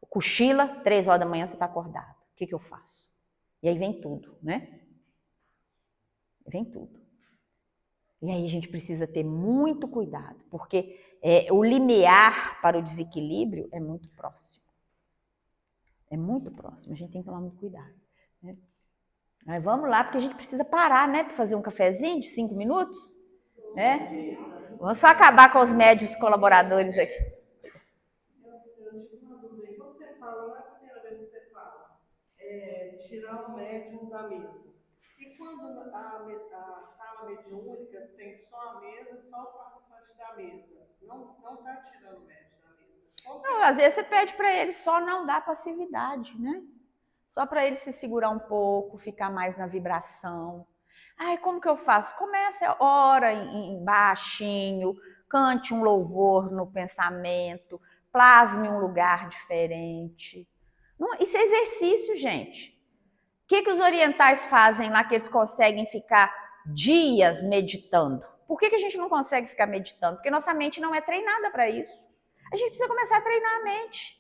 Cochila, 3h da manhã você está acordado. O que eu faço? E aí vem tudo, né? Vem tudo. E aí a gente precisa ter muito cuidado, porque o limiar para o desequilíbrio é muito próximo. É muito próximo, a gente tem que tomar muito cuidado. Né? Mas vamos lá, porque a gente precisa parar, né? Para fazer um cafezinho de 5 minutos. Né? Vamos só acabar com os médios colaboradores aqui. Eu tive uma dúvida aí. Quando você fala, não é a primeira vez que você fala, tirar o médium da mesa. E quando a sala mediúnica tem só a mesa, só os participantes da mesa, não está tirando o médium da mesa. Não, às vezes você pede para ele só não dar passividade, né? Só para ele se segurar um pouco, ficar mais na vibração. Ai, como que eu faço? Começa, ora em baixinho, cante um louvor no pensamento, plasme um lugar diferente. Isso é exercício, gente. O que os orientais fazem lá que eles conseguem ficar dias meditando? Por que a gente não consegue ficar meditando? Porque nossa mente não é treinada para isso. A gente precisa começar a treinar a mente.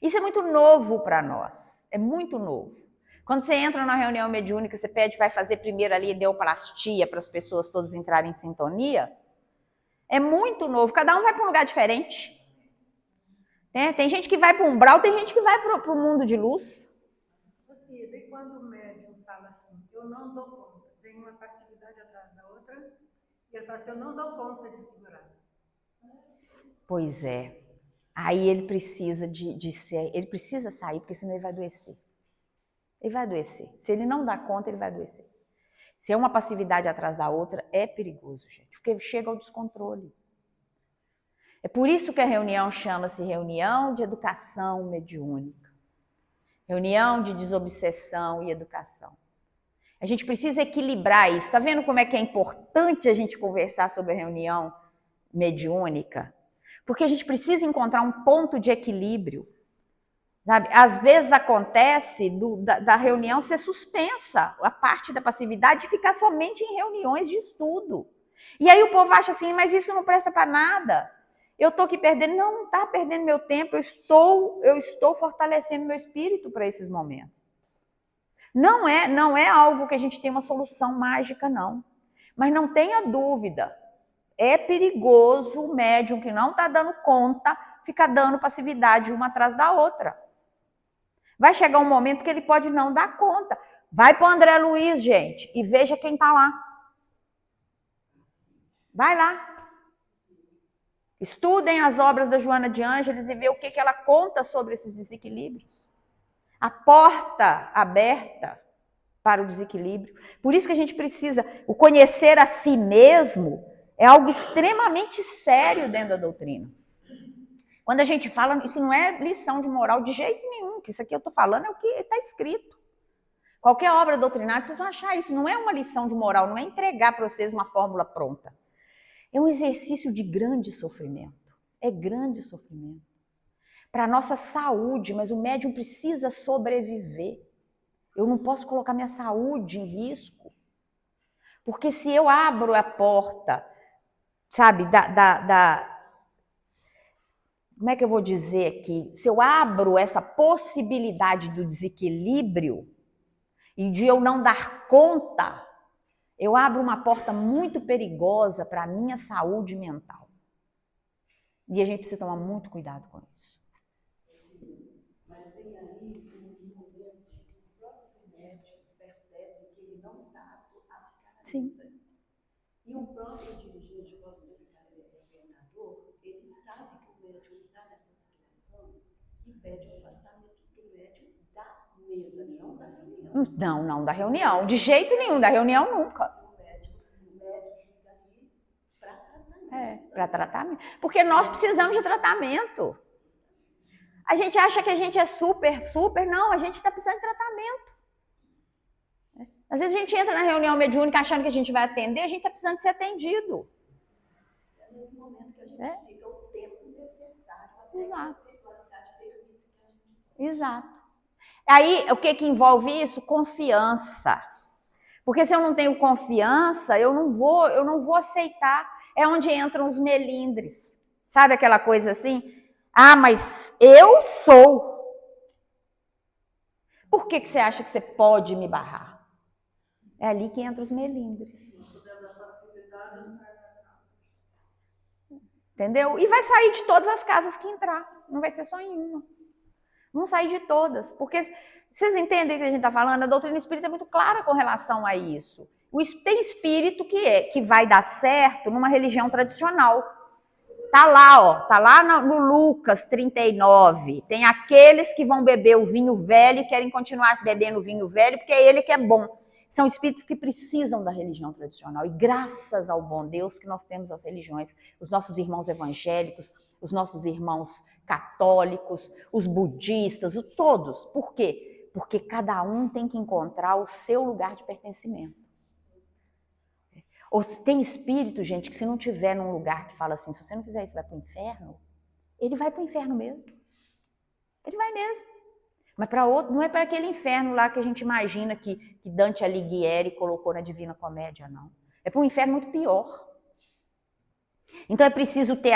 Isso é muito novo para nós. É muito novo. Quando você entra na reunião mediúnica, você pede, vai fazer primeiro ali ideoplastia para as pessoas todas entrarem em sintonia. É muito novo. Cada um vai para um lugar diferente. Tem gente que vai para o umbral, tem gente que vai para o mundo de luz. Assim, daí quando o médium fala assim, eu não dou conta, tem uma passividade atrás da outra, e ele fala assim, eu não dou conta de segurar. Pois é. Aí ele precisa ele precisa sair, porque senão ele vai adoecer. Ele vai adoecer. Se ele não dá conta, ele vai adoecer. Se é uma passividade atrás da outra, é perigoso, gente, porque chega ao descontrole. É por isso que a reunião chama-se reunião de educação mediúnica. Reunião de desobsessão e educação. A gente precisa equilibrar isso. Está vendo como é que é importante a gente conversar sobre a reunião mediúnica? Porque a gente precisa encontrar um ponto de equilíbrio. Sabe? Às vezes acontece da reunião ser suspensa, a parte da passividade, e ficar somente em reuniões de estudo. E aí o povo acha assim, mas isso não presta para nada. Eu estou aqui perdendo. Não está perdendo meu tempo, eu estou fortalecendo meu espírito para esses momentos. Não é algo que a gente tem uma solução mágica, não. Mas não tenha dúvida, é perigoso o médium que não está dando conta ficar dando passividade uma atrás da outra. Vai chegar um momento que ele pode não dar conta. Vai para o André Luiz, gente, e veja quem está lá. Vai lá. Estudem as obras da Joana de Ângeles e vê o que ela conta sobre esses desequilíbrios. A porta aberta para o desequilíbrio. Por isso que a gente precisa, o conhecer a si mesmo é algo extremamente sério dentro da doutrina. Quando a gente fala, isso não é lição de moral de jeito nenhum, que isso aqui eu estou falando é o que está escrito. Qualquer obra doutrinária, vocês vão achar isso. Não é uma lição de moral, não é entregar para vocês uma fórmula pronta. É um exercício de grande sofrimento. É grande sofrimento. Para a nossa saúde, mas o médium precisa sobreviver. Eu não posso colocar minha saúde em risco. Porque se eu abro a porta, sabe, como é que eu vou dizer aqui? Se eu abro essa possibilidade do desequilíbrio e de eu não dar conta, eu abro uma porta muito perigosa para a minha saúde mental. E a gente precisa tomar muito cuidado com isso. Mas tem aí um momento que o próprio médico percebe que ele não está apto a ficar na mesa. E o próprio dirigente, o próprio orientador, ele sabe que o médico está nessa situação e pede o afastamento do médico da mesa, não da reunião. Não da reunião. De jeito nenhum, da reunião nunca. O médico fica ali para tratamento. Para tratamento. Porque nós precisamos de tratamento. A gente acha que a gente é super, não, a gente está precisando de tratamento. Às vezes a gente entra na reunião mediúnica achando que a gente vai atender, a gente está precisando ser atendido. É nesse momento que a gente fica o tempo necessário até que a espiritualidade permita que a gente... Exato. Aí, o que envolve isso? Confiança. Porque se eu não tenho confiança, eu não vou aceitar. É onde entram os melindres. Sabe aquela coisa assim? Ah, mas eu sou. Por que você acha que você pode me barrar? É ali que entram os melindres. Entendeu? E vai sair de todas as casas que entrar. Não vai ser só em uma. Vão sair de todas. Porque, vocês entendem o que a gente está falando? A doutrina espírita é muito clara com relação a isso. Tem espírito que vai dar certo numa religião tradicional. Tá lá no Lucas 39. Tem aqueles que vão beber o vinho velho e querem continuar bebendo o vinho velho porque é ele que é bom. São espíritos que precisam da religião tradicional. E graças ao bom Deus que nós temos as religiões, os nossos irmãos evangélicos, os nossos irmãos católicos, os budistas, todos. Por quê? Porque cada um tem que encontrar o seu lugar de pertencimento. Ou tem espírito, gente, que se não tiver num lugar que fala assim, se você não fizer isso, vai para o inferno, ele vai para o inferno mesmo. Ele vai mesmo. Mas para outro, não é para aquele inferno lá que a gente imagina que Dante Alighieri colocou na Divina Comédia, não. É para um inferno muito pior. Então é preciso ter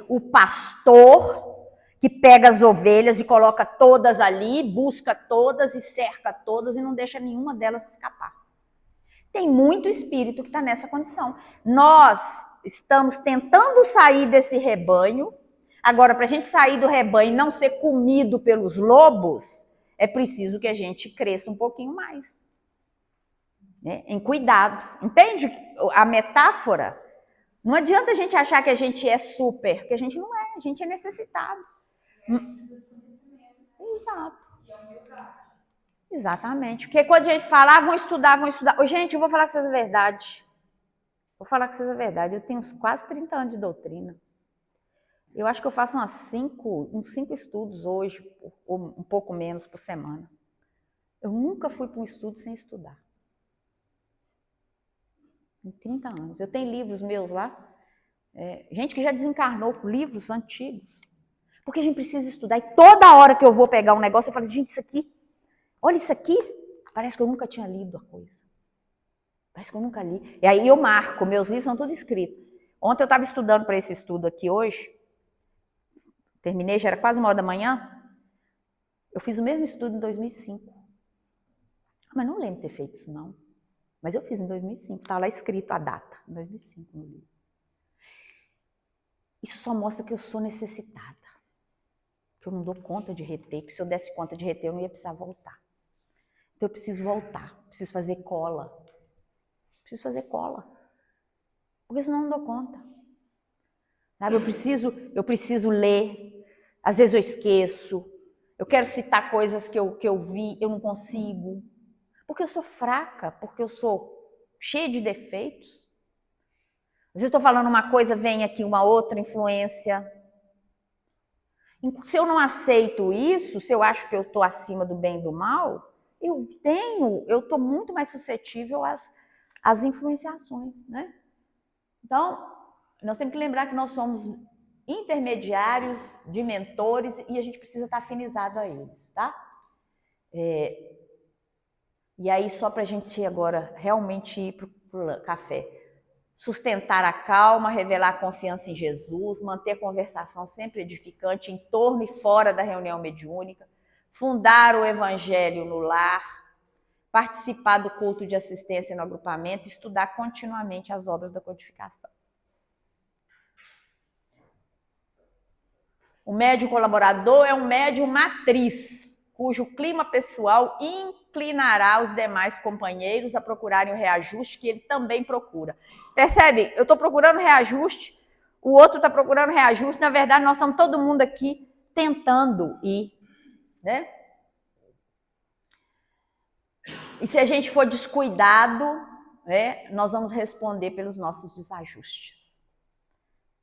o pastor que pega as ovelhas e coloca todas ali, busca todas e cerca todas e não deixa nenhuma delas escapar. Tem muito espírito que está nessa condição. Nós estamos tentando sair desse rebanho. Agora, para a gente sair do rebanho e não ser comido pelos lobos, é preciso que a gente cresça um pouquinho mais. Né? Em cuidado. Entende a metáfora? Não adianta a gente achar que a gente é super, porque a gente não é, a gente é necessitado. Exato. Exatamente. Porque quando a gente fala, vão estudar. Gente, eu vou falar com vocês a verdade. Eu tenho quase 30 anos de doutrina. Eu acho que eu faço uns 5 estudos hoje, ou um pouco menos por semana. Eu nunca fui para um estudo sem estudar. Em 30 anos. Eu tenho livros meus lá, gente que já desencarnou, livros antigos. Porque a gente precisa estudar. E toda hora que eu vou pegar um negócio, eu falo, gente, isso aqui, olha isso aqui, parece que eu nunca tinha lido a coisa. Parece que eu nunca li. E aí eu marco, meus livros são todos escritos. Ontem eu estava estudando para esse estudo aqui hoje, terminei, já era quase 1h da manhã, eu fiz o mesmo estudo em 2005. Mas não lembro de ter feito isso, não. Mas eu fiz em 2005, está lá escrito a data, em 2005 no livro. Isso só mostra que eu sou necessitada, que eu não dou conta de reter, que se eu desse conta de reter eu não ia precisar voltar. Então eu preciso voltar, preciso fazer cola. Porque senão eu não dou conta. Sabe? Eu preciso ler, às vezes eu esqueço, eu quero citar coisas que eu vi, eu não consigo. Porque eu sou fraca, porque eu sou cheia de defeitos. Às vezes eu estou falando uma coisa, vem aqui uma outra influência. Se eu não aceito isso, se eu acho que eu estou acima do bem e do mal, eu estou muito mais suscetível às influenciações, né? Então, nós temos que lembrar que nós somos intermediários de mentores e a gente precisa estar afinizado a eles, tá? E aí, só para a gente agora realmente ir para o café. Sustentar a calma, revelar a confiança em Jesus, manter a conversação sempre edificante em torno e fora da reunião mediúnica, fundar o evangelho no lar, participar do culto de assistência no agrupamento e estudar continuamente as obras da codificação. O médium colaborador é um médium matriz, cujo clima pessoal inclinará os demais companheiros a procurarem o reajuste que ele também procura. Percebe? Eu estou procurando reajuste, o outro está procurando reajuste, na verdade nós estamos todo mundo aqui tentando ir, né? E se a gente for descuidado, nós vamos responder pelos nossos desajustes.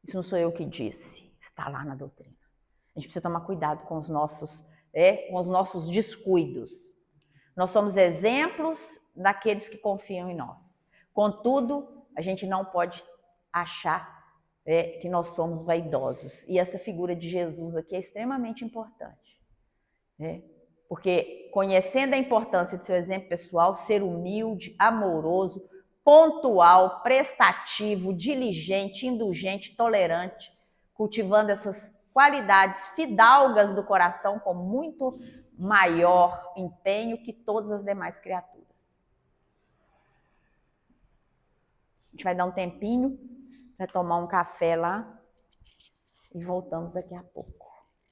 Isso não sou eu que disse, está lá na doutrina. A gente precisa tomar cuidado com os nossos descuidos. Nós somos exemplos daqueles que confiam em nós. Contudo, a gente não pode achar que nós somos vaidosos. E essa figura de Jesus aqui é extremamente importante. Porque, conhecendo a importância do seu exemplo pessoal, ser humilde, amoroso, pontual, prestativo, diligente, indulgente, tolerante, cultivando essas qualidades fidalgas do coração com muito maior empenho que todas as demais criaturas. A gente vai dar um tempinho para tomar um café lá e voltamos daqui a pouco.